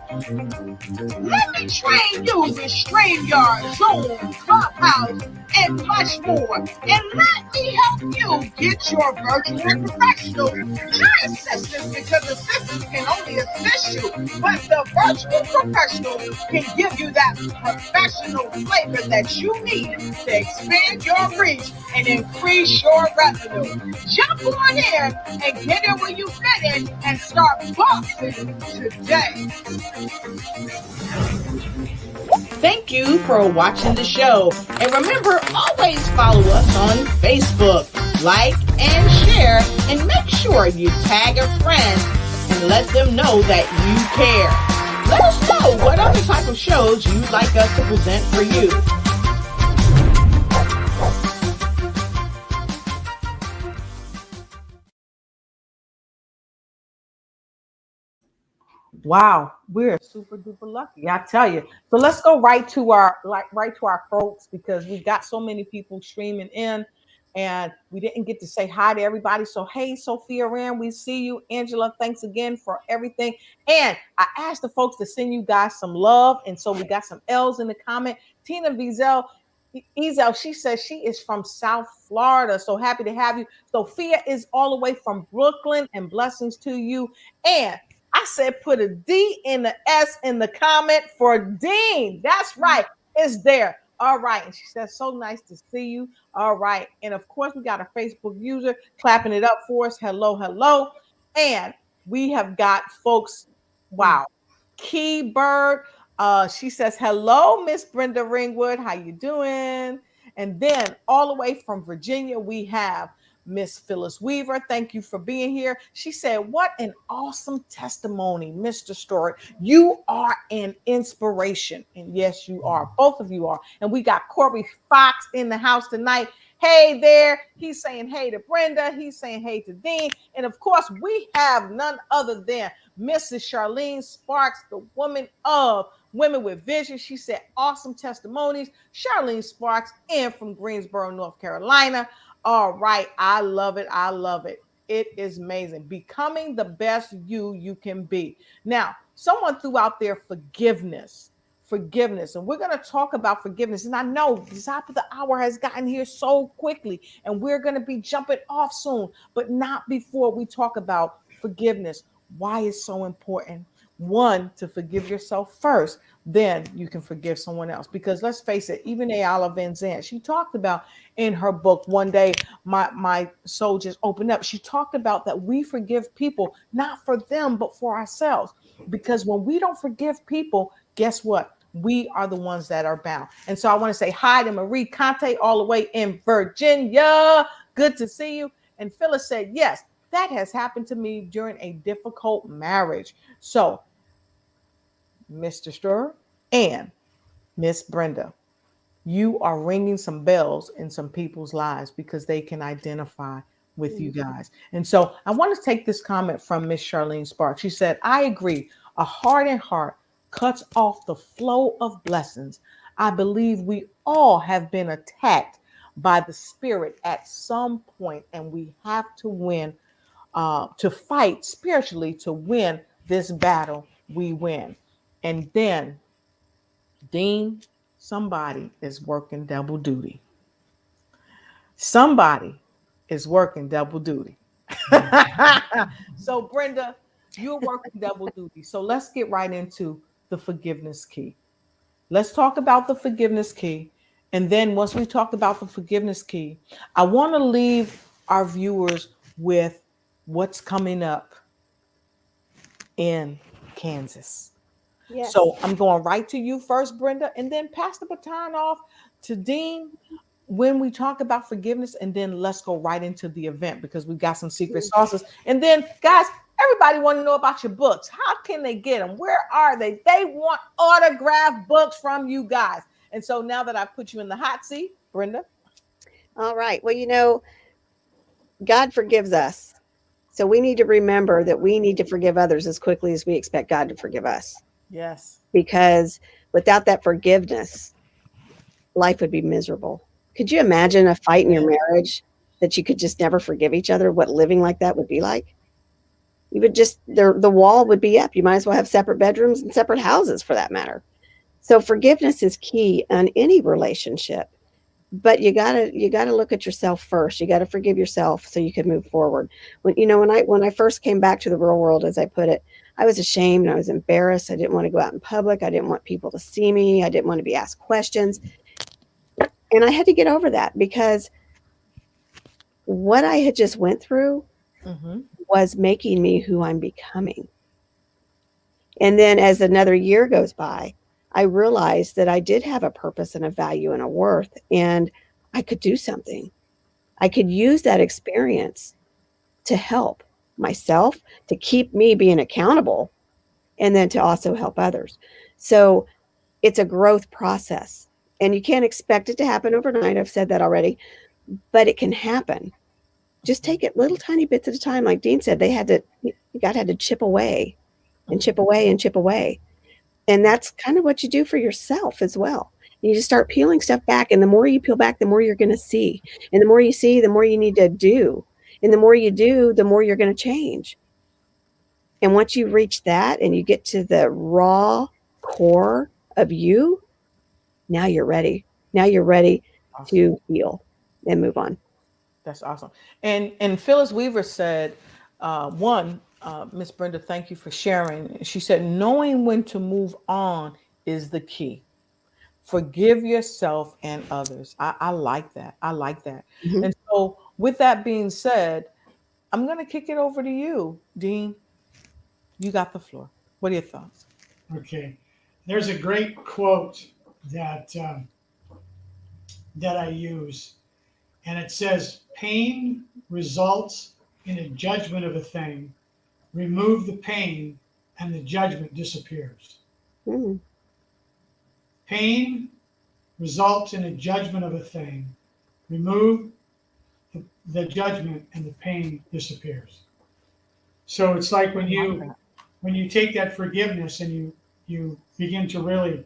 Let me train you with StreamYard, Zoom, Clubhouse, and much more. And let me help you get your virtual professional. Not assistants, because assistants can only assist you, but the virtual professional can give you that professional flavor that you need to expand your reach and increase your revenue. Jump on in and get in where you fit in and start boxing today. Thank you for watching the show. And remember, always follow us on Facebook. Like and share, and make sure you tag a friend and let them know that you care. Let us know what other type of shows you'd like us to present for you. Wow, we're super duper lucky, I tell you. So let's go right to our folks, because we got so many people streaming in, and we didn't get to say hi to everybody. So hey, Sophia Rand, we see you. Angela, thanks again for everything. And I asked the folks to send you guys some love, and so we got some L's in the comment. Tina Ezel, she says she is from South Florida. So happy to have you. Sophia is all the way from Brooklyn, and blessings to you. And I said, put a D in the S in the comment for Dean. That's right. It's there. All right. And she says, so nice to see you. All right. And of course, we got a Facebook user clapping it up for us. Hello, hello. And we have got folks. Wow. Keybird. She says, hello, Miss Brenda Ringwood. How you doing? And then all the way from Virginia, we have Miss Phyllis Weaver. Thank you for being here. She said, what an awesome testimony, Mr. Stewart. You are an inspiration. And yes, you are. Both of you are. And we got Corey Fox in the house tonight. Hey there. He's saying hey to Brenda. He's saying hey to Dean. And of course, we have none other than Mrs. Charlene Sparks, the woman of Women with Vision. She said, awesome testimonies. Charlene Sparks in from Greensboro, North Carolina. All right. I love it. I love it. It is amazing. Becoming the best you can be. Now, someone threw out there forgiveness. And we're going to talk about forgiveness. And I know the top of the hour has gotten here so quickly, and we're going to be jumping off soon, but not before we talk about forgiveness. Why it's so important. One, to forgive yourself first, then you can forgive someone else. Because let's face it, even Ayala Van Zandt, she talked about in her book, One Day My Soul Just Opened Up. She talked about that we forgive people, not for them, but for ourselves. Because when we don't forgive people, guess what? We are the ones that are bound. And so I want to say hi to Marie Conte all the way in Virginia. Good to see you. And Phyllis said, yes, that has happened to me during a difficult marriage. So, Mr. Stir and Miss Brenda, you are ringing some bells in some people's lives because they can identify with you guys. And so I want to take this comment from Miss Charlene Sparks. She said, I agree. A hardened heart cuts off the flow of blessings. I believe we all have been attacked by the spirit at some point, and we have to win, to fight spiritually to win this battle. We win. And then, Dean, somebody is working double duty. Somebody is working double duty. So, Brenda, you're working double duty. So let's get right into the forgiveness key. Let's talk about the forgiveness key. And then once we talk about the forgiveness key, I want to leave our viewers with what's coming up in Kansas. Yes. So I'm going right to you first, Brenda, and then pass the baton off to Dean when we talk about forgiveness, and then let's go right into the event because we've got some secret sauces. And then, guys, everybody want to know about your books. How can they get them? Where are they? They want autographed books from you guys. And so now that I've put you in the hot seat, Brenda? All right. Well, God forgives us. So we need to remember that we need to forgive others as quickly as we expect God to forgive us. Yes. Because without that forgiveness, life would be miserable. Could you imagine a fight in your marriage that you could just never forgive each other? What living like that would be like? You would just, the wall would be up. You might as well have separate bedrooms and separate houses for that matter. So forgiveness is key in any relationship. But you gotta look at yourself first. You got to forgive yourself so you can move forward. When I first came back to the real world, as I put it, I was ashamed. I was embarrassed. I didn't want to go out in public. I didn't want people to see me. I didn't want to be asked questions. And I had to get over that because what I had just went through Mm-hmm. was making me who I'm becoming. And then as another year goes by, I realized that I did have a purpose and a value and a worth, and I could do something. I could use that experience to help myself, to keep me being accountable, and then to also help others. So it's a growth process, and you can't expect it to happen overnight. I've said that already, but it can happen. Just take it little tiny bits at a time. Like Dean said, God had to chip away and chip away and chip away. And that's kind of what you do for yourself as well. You just start peeling stuff back. And the more you peel back, the more you're going to see. And the more you see, the more you need to do. And the more you do, the more you're going to change. And once you reach that and you get to the raw core of you, now you're ready. Now you're ready Awesome. to heal and move on. That's awesome. And Phyllis Weaver said, Miss Brenda, thank you for sharing. She said, knowing when to move on is the key. Forgive yourself and others. I like that. I like that. Mhm. And so, with that being said, I'm going to kick it over to you, Dean. You got the floor. What are your thoughts? Okay. There's a great quote that that I use, and it says, "Pain results in a judgment of a thing. Remove the pain, and the judgment disappears." Mm. Pain results in a judgment of a thing. Remove the judgment, and the pain disappears. So it's like I like that. when you take that forgiveness and you begin to really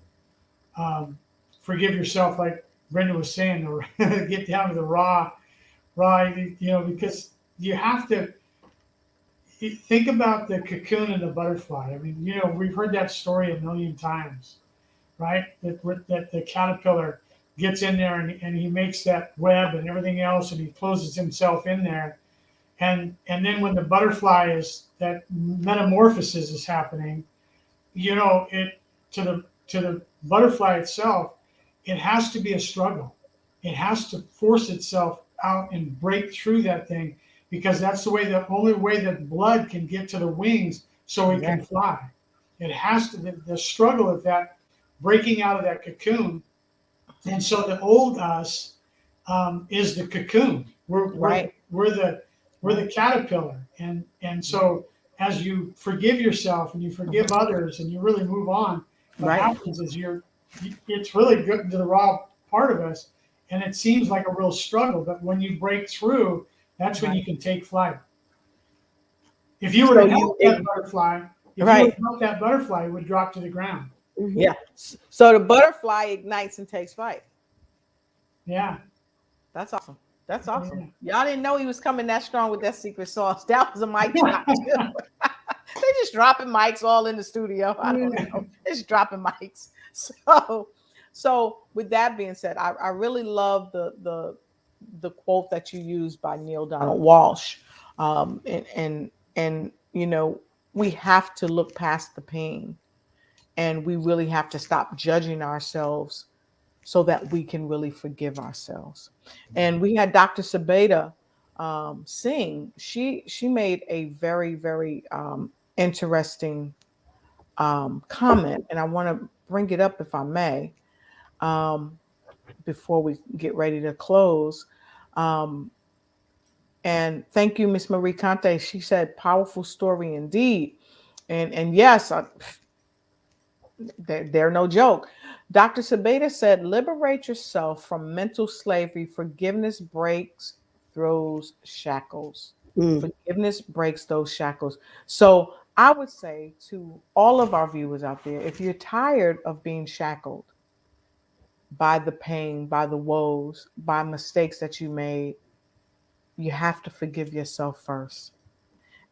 forgive yourself, like Brenda was saying, or get down to the raw, because you have to think about the cocoon and the butterfly. I mean, we've heard that story a million times, right? That the caterpillar gets in there and he makes that web and everything else, and he closes himself in there. And then when the butterfly is that metamorphosis is happening, it to the butterfly itself, it has to be a struggle. It has to force itself out and break through that thing, because that's the only way that blood can get to the wings so it can Yes. fly. It has to the struggle of that breaking out of that cocoon. And so the old us is the cocoon. Right. We're the caterpillar, and so as you forgive yourself and you forgive others and you really move on, what Right. happens is it's really good to the raw part of us, and it seems like a real struggle. But when you break through, that's when Right. you can take flight. If you were So to you, help that butterfly, right. it would drop to the ground. Mhm. Yeah. So the butterfly ignites and takes flight. Yeah. That's awesome. That's awesome. Yeah. Y'all didn't know he was coming that strong with that secret sauce. That was a mic drop. They just dropping mics all in the studio. I don't know. They're just dropping mics. So with that being said, I really love the quote that you used by Neil Donald Walsh. And we have to look past the pain, and we really have to stop judging ourselves so that we can really forgive ourselves. And we had Dr. Sabeda Singh. She made a very interesting comment, and I want to bring it up if I may, um, before we get ready to close. Um, and thank you, Miss Marie Conte. She said, "Powerful story indeed." And yes, they're no joke. Dr. Sabeda said, liberate yourself from mental slavery. Forgiveness breaks those shackles. Mm. Forgiveness breaks those shackles. So I would say to all of our viewers out there, if you're tired of being shackled by the pain, by the woes, by mistakes that you made, you have to forgive yourself first.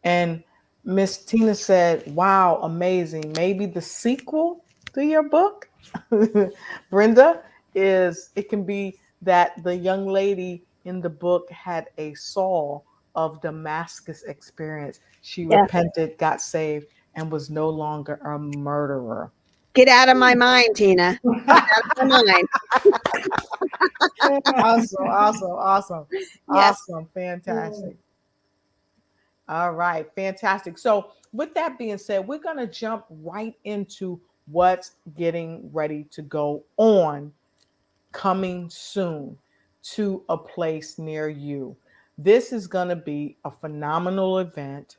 And Miss Tina said, wow, amazing. Maybe the sequel to your book, Brenda, is it can be that the young lady in the book had a Saul of Damascus experience. She Yeah. repented, got saved, and was no longer a murderer. Get out of my mind, Tina. Get out of my mind. Awesome, awesome, awesome, Yes. awesome, fantastic. All right, fantastic. So, with that being said, we're going to jump right into what's getting ready to go on coming soon to a place near you. This is going to be a phenomenal event,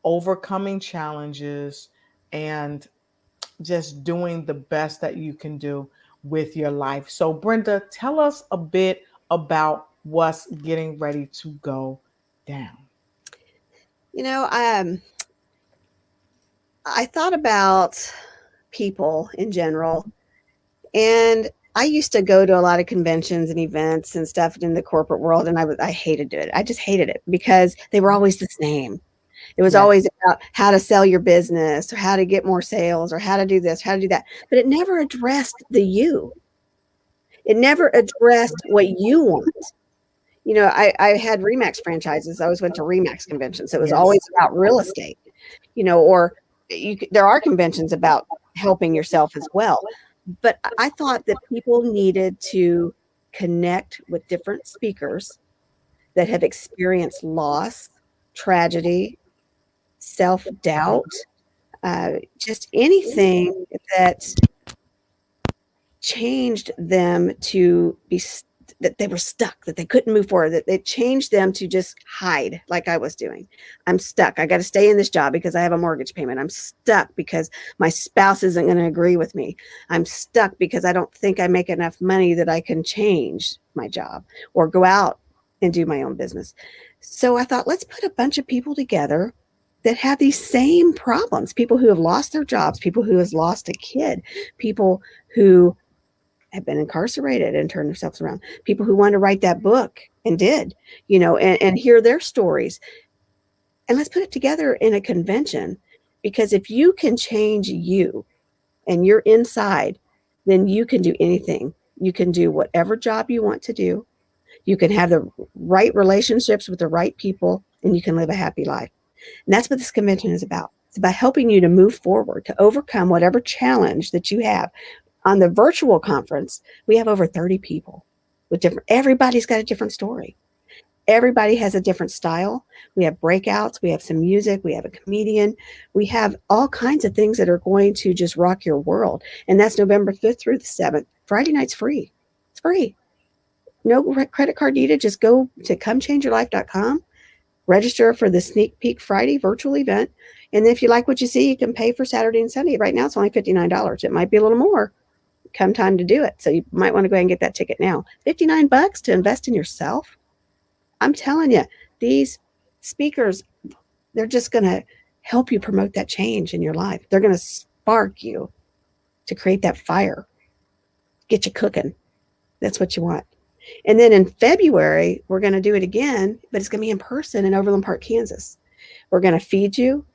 overcoming challenges and just doing the best that you can do with your life. So, Brenda, tell us a bit about what's getting ready to go down. You know, I thought about people in general, and I used to go to a lot of conventions and events and stuff in the corporate world, and I hated it. I just hated it because they were always the same. It was Yes. always about how to sell your business or how to get more sales or how to do this, how to do that. But it never addressed the you. It never addressed what you want. You know, I had Remax franchises. I always went to Remax conventions. So it was Yes. always about real estate, you know, or there are conventions about helping yourself as well. But I thought that people needed to connect with different speakers that have experienced loss, tragedy, self-doubt, just anything that changed them to be that they were stuck, that they couldn't move forward, that it changed them to just hide like I was doing. I'm stuck. I got to stay in this job because I have a mortgage payment. I'm stuck because my spouse isn't going to agree with me. I'm stuck because I don't think I make enough money that I can change my job or go out and do my own business. So I thought, let's put a bunch of people together that have these same problems, people who have lost their jobs, people who have lost a kid, people who have been incarcerated and turned themselves around, people who wanted to write that book and did, you know, and hear their stories. And let's put it together in a convention, because if you can change you and you're inside, then you can do anything. You can do whatever job you want to do. You can have the right relationships with the right people, and you can live a happy life. And that's what this convention is about. It's about helping you to move forward, to overcome whatever challenge that you have. On the virtual conference, we have over 30 people with different, everybody's got a different story. Everybody has a different style. We have breakouts, we have some music, we have a comedian, we have all kinds of things that are going to just rock your world. And that's November 5th through the 7th. Friday night's free. It's free. No credit card needed. Just go to comechangeyourlife.com, register for the Sneak Peek Friday virtual event. And if you like what you see, you can pay for Saturday and Sunday. Right now, it's only $59. It might be a little more come time to do it. So you might want to go ahead and get that ticket now. $59 to invest in yourself. I'm telling you, these speakers, they're just going to help you promote that change in your life. They're going to spark you to create that fire, get you cooking. That's what you want. And then in February, we're going to do it again, but it's going to be in person in Overland Park, Kansas. We're going to feed you.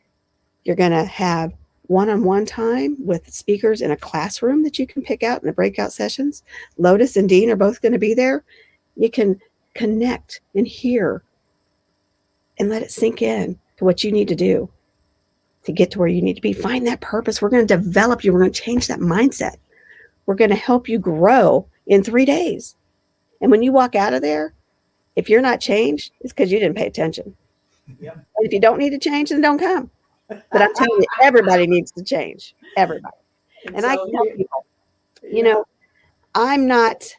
You're going to have one-on-one time with speakers in a classroom that you can pick out in the breakout sessions. Lotus and Dean are both going to be there. You can connect and hear and let it sink in to what you need to do to get to where you need to be. Find that purpose. We're going to develop you. We're going to change that mindset. We're going to help you grow in 3 days. And when you walk out of there, if you're not changed, it's because you didn't pay attention. Yep. And if you don't need to change, then don't come. But I'm telling you, everybody needs to change. Everybody. And I tell people, you know, I'm not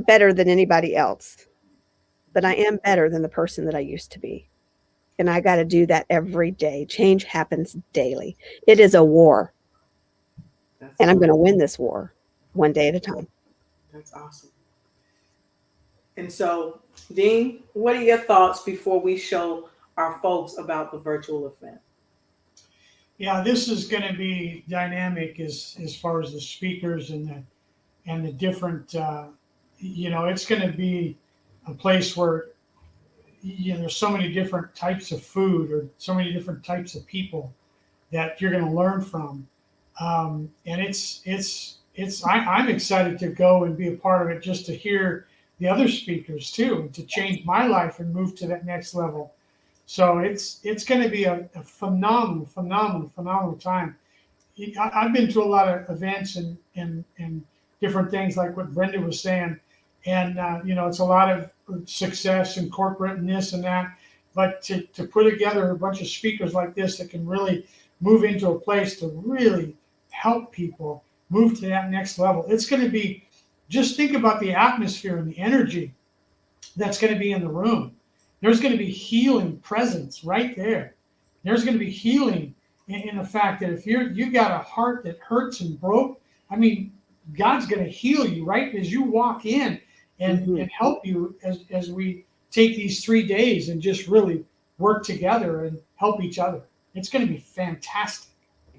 better than anybody else, but I am better than the person that I used to be. And I got to do that every day. Change happens daily. It is a war. And I'm going to win this war one day at a time. That's awesome. And so, Dean, what are your thoughts before we show our folks about the virtual event? Yeah, this is going to be dynamic as far as the speakers and the different. It's going to be a place where there's so many different types of food or so many different types of people that you're going to learn from, and I'm excited to go and be a part of it, just to hear the other speakers too, and to change my life and move to that next level. So it's going to be a phenomenal time. I've been to a lot of events and different things like what Brenda was saying, and it's a lot of success and corporate and this and that. But to put together a bunch of speakers like this that can really move into a place to really help people move to that next level, it's going to be, just think about the atmosphere and the energy that's going to be in the room. There's going to be healing presence right there. There's going to be healing in the fact that if you got a heart that hurts and broke, I mean, God's going to heal you right as you walk in and help you as we take these 3 days and just really work together and help each other. It's going to be fantastic.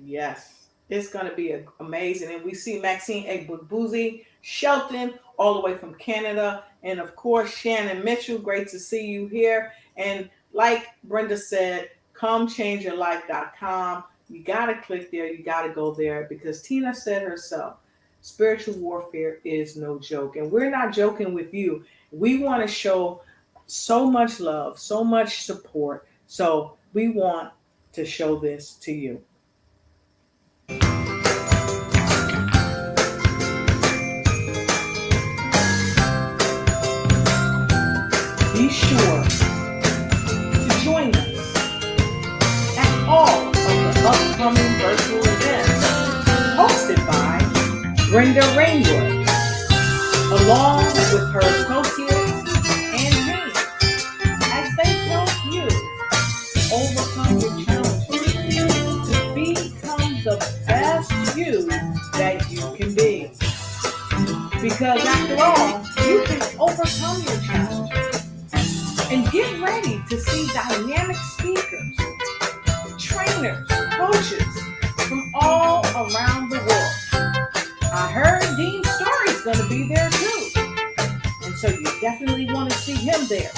Yes, it's going to be amazing. And we see Maxine Egbubuzi Shelton, all the way from Canada. And of course, Shannon Mitchell, great to see you here. And like Brenda said, comechangeyourlife.com. You got to click there. You got to go there, because Tina said herself, spiritual warfare is no joke. And we're not joking with you. We want to show so much love, so much support. So we want to show this to you. Be sure to join us at all of the upcoming virtual events hosted by Brenda Rainwood, along with her associates and team, as they help you overcome your challenges to become the best you that you can be. Because after all, you can overcome your challenges. And get ready to see dynamic speakers, trainers, coaches from all around the world. I heard Dean Story's going to be there too. And so you definitely want to see him there.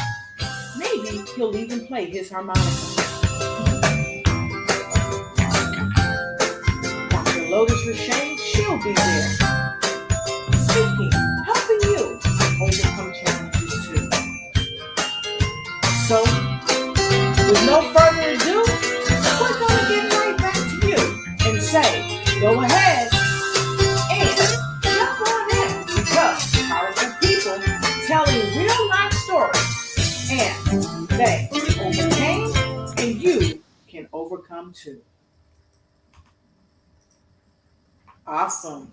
Maybe he'll even play his harmonica. Dr. Lotus Rashay, she'll be there. Speaking, helping you overcome challenges too. So, with no further ado, we're going to get right back to you and say, go ahead and jump on in, because powerful people telling real life stories, and they overcame, and you can overcome too. Awesome.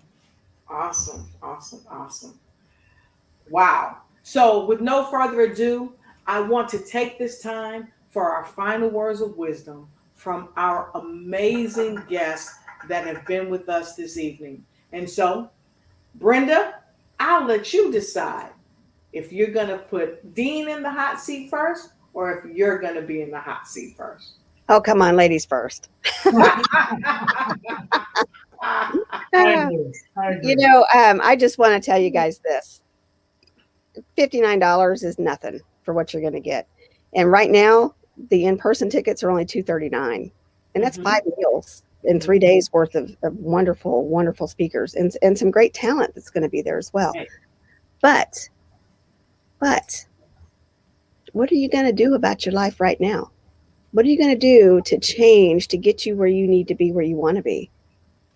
Wow. So, with no further ado, I want to take this time for our final words of wisdom from our amazing guests that have been with us this evening. And so, Brenda, I'll let you decide if you're going to put Dean in the hot seat first, or if you're going to be in the hot seat first. Oh, come on, ladies first. I agree. I just want to tell you guys this. $59 is nothing for what you're going to get. And right now, the in-person tickets are only $239. And that's 5 meals and 3 days worth of wonderful, wonderful speakers and some great talent that's going to be there as well. Right. But what are you going to do about your life right now? What are you going to do to change, to get you where you need to be, where you want to be?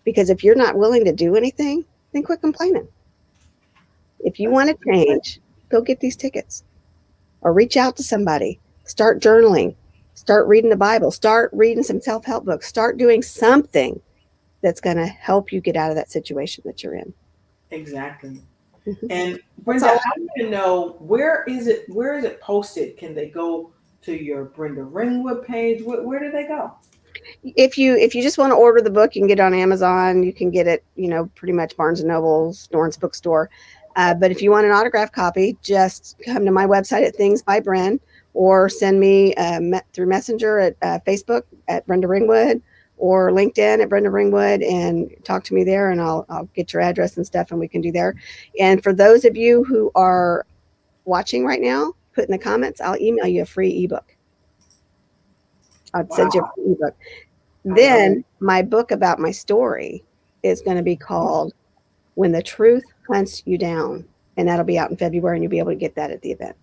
Because if you're not willing to do anything, then quit complaining. If you want to change, go get these tickets or reach out to somebody. Start journaling. Start reading the Bible. Start reading some self-help books. Start doing something that's going to help you get out of that situation that you're in. Exactly. And Brenda, I want to know, where is it posted? Can they go to your Brenda Ringwood page? Where do they go? if you just want to order the book, you can get it on Amazon. You can get it, pretty much Barnes and Nobles, Lawrence Bookstore. But if you want an autographed copy, just come to my website at Things by Bren, or send me through Messenger at Facebook at Brenda Ringwood, or LinkedIn at Brenda Ringwood, and talk to me there, and I'll get your address and stuff, and we can do there. And for those of you who are watching right now, put in the comments, I'll email you a free ebook. I'll send you a free ebook. Then my book about my story is going to be called When the Truth Hunts You Down, and that'll be out in February, and you'll be able to get that at the event.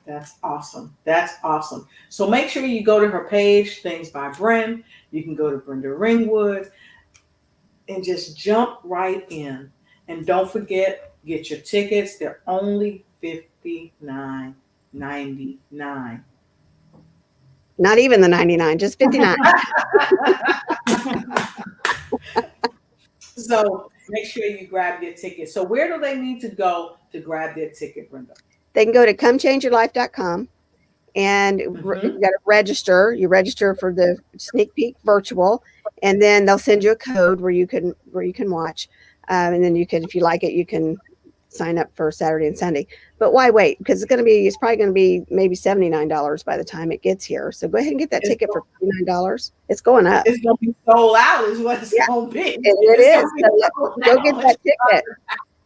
That's awesome. That's awesome. So make sure you go to her page, Things by Bren. You can go to Brenda Ringwood and just jump right in. And don't forget, get your tickets. They're only $59.99. Not even the 99, just 59. So make sure you grab your ticket. So where do they need to go to grab their ticket, Brenda? They can go to comechangeyourlife.com, and you got to register. You register for the sneak peek virtual, and then they'll send you a code where you can watch, and then you can, if you like it, you can sign up for Saturday and Sunday. But why wait? Because it's probably going to be maybe $79 by the time it gets here. So go ahead and get that ticket for $59. It's going up. It's going to be sold out is what it's going to be. It is. So go get that ticket.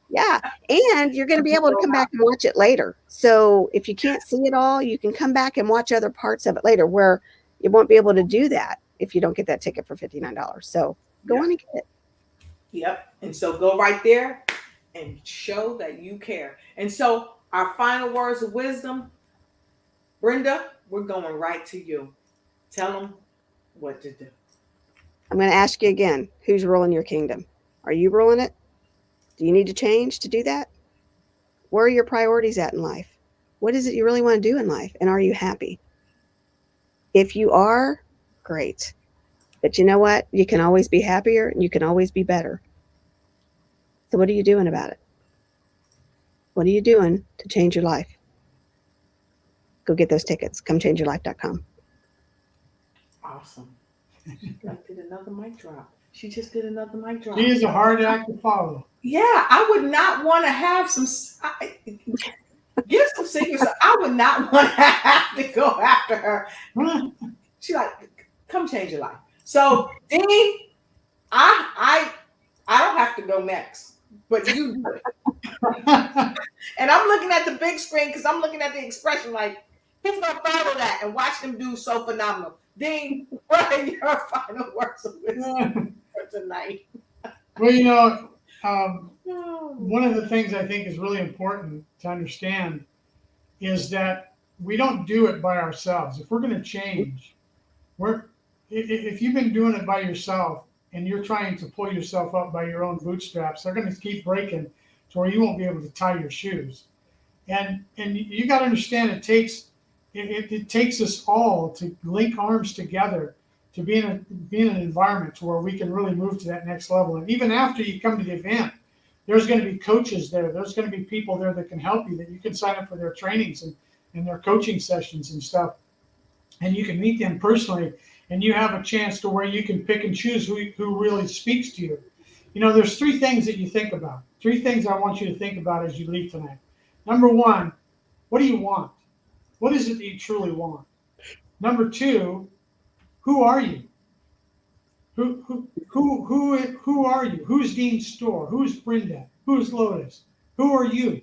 Yeah. And you're going to be able to come back and watch it later. So if you can't see it all, you can come back and watch other parts of it later, where you won't be able to do that if you don't get that ticket for $59. So go on and get it. Yep. And so go right there and show that you care. And so our final words of wisdom, Brenda, we're going right to you. Tell them what to do. I'm going to ask you again, who's ruling your kingdom? Are you ruling it? Do you need to change to do that? Where are your priorities at in life? What is it you really want to do in life? And are you happy? If you are, great. But you know what? You can always be happier, and you can always be better. So what are you doing about it? What are you doing to change your life? Go get those tickets. Comechangeyourlife.com. Awesome. She did another mic drop. She just did another mic drop. She is a hard act to follow. Yeah, I would not want to have give some secrets. I would not want to have to go after her. She's like, come change your life. So, Dean, I don't have to go next, but you do it. And I'm looking at the big screen because I'm looking at the expression like, he's going to follow that and watch them do so phenomenal. Dean, what are your final words of wisdom for tonight? Well, one of the things I think is really important to understand is that we don't do it by ourselves. If we're going to change, if you've been doing it by yourself and you're trying to pull yourself up by your own bootstraps, they're going to keep breaking to where you won't be able to tie your shoes. And you got to understand it takes us all to link arms together to be in an environment to where we can really move to that next level. And even after you come to the event, there's going to be coaches there. There's going to be people there that can help you, that you can sign up for their trainings and their coaching sessions and stuff. And you can meet them personally, and you have a chance to where you can pick and choose who really speaks to you. There's three things that you think about. Three things I want you to think about as you leave tonight. Number one, what do you want? What is it that you truly want? Number two, who are you? Who are you? Who's Dean Storr? Who's Brenda? Who's Lotus? Who are you?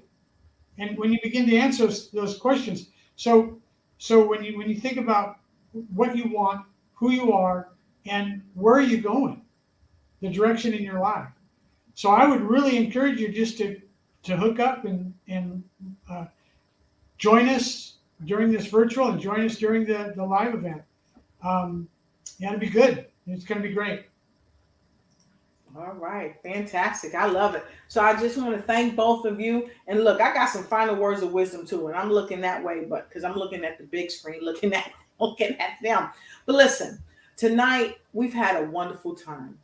And when you begin to answer those questions, so when you think about what you want, who you are, and where are you going, the direction in your life. So I would really encourage you just to hook up and join us during this virtual and join us during the live event. It'll be good. It's going to be great. All right. Fantastic. I love it. So I just want to thank both of you. And look, I got some final words of wisdom too. And I'm looking that way, but because I'm looking at the big screen, looking at them. But listen, tonight we've had a wonderful time.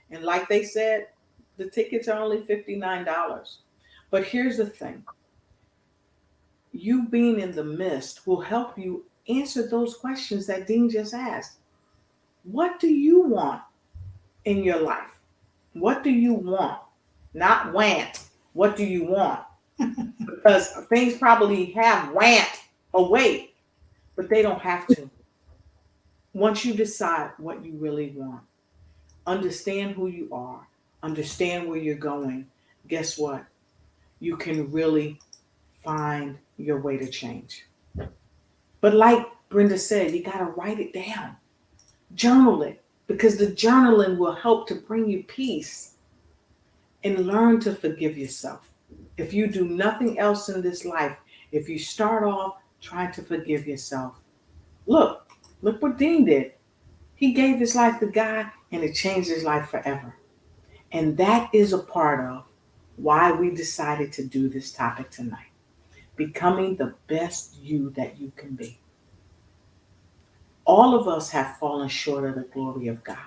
And like they said, the tickets are only $59. But here's the thing. You being in the midst will help you answer those questions that Dean just asked. What do you want in your life? What do you want? Not want. What do you want? Because things probably have went away, but they don't have to. Once you decide what you really want, understand who you are, understand where you're going, guess what? You can really find your way to change. But like Brenda said, you got to write it down, journal it, because the journaling will help to bring you peace and learn to forgive yourself. If you do nothing else in this life, if you start off trying to forgive yourself, look what Dean did. He gave his life to God and it changed his life forever. And that is a part of why we decided to do this topic tonight. Becoming the best you that you can be. All of us have fallen short of the glory of God.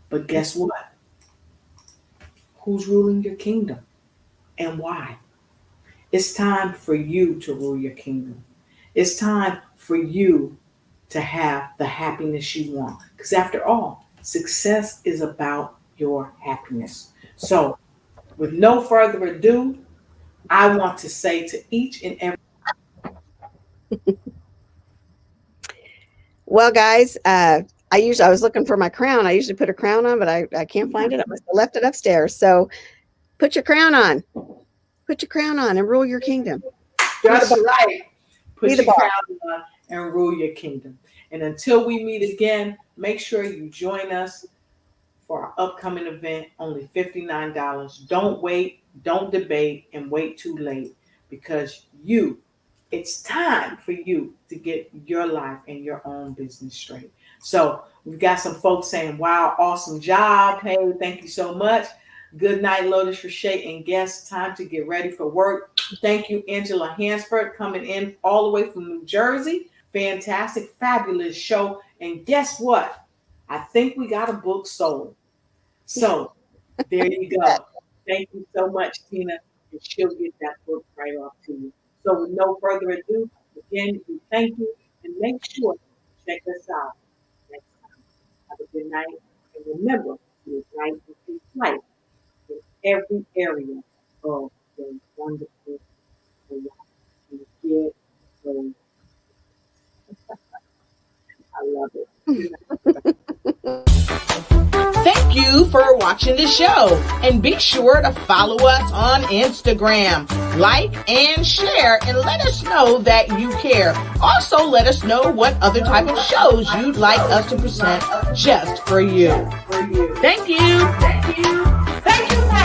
But guess what? Who's ruling your kingdom and why? It's time for you to rule your kingdom. It's time for you to have the happiness you want. Because after all, success is about your happiness. So, with no further ado, I want to say to each and every. Well, guys, I was looking for my crown. I usually put a crown on, but I can't find it. I must have left it upstairs. So put your crown on. Put your crown on and rule your kingdom. That's right. Put your crown on and rule your kingdom. And until we meet again, make sure you join us for our upcoming event, only $59. Don't wait, don't debate, and wait too late, because it's time for you to get your life and your own business straight. So we've got some folks saying, wow, awesome job. Hey, thank you so much. Good night, Lotus Richey and guests. Time to get ready for work. Thank you, Angela Hansford, coming in all the way from New Jersey. Fantastic, fabulous show. And guess what? I think we got a book sold. So there you go. Thank you so much, Tina. And she'll get that book right off to you. So with no further ado, again, we thank you and make sure to check us out next time. Have a good night. And remember to ignite and take flight in every area of the wonderful life. You get those. I love it. Thank you for watching the show, and be sure to follow us on Instagram. Like and share and let us know that you care. Also, let us know what other type of shows you'd like us to present just for you. Thank you. Thank you. Thank you.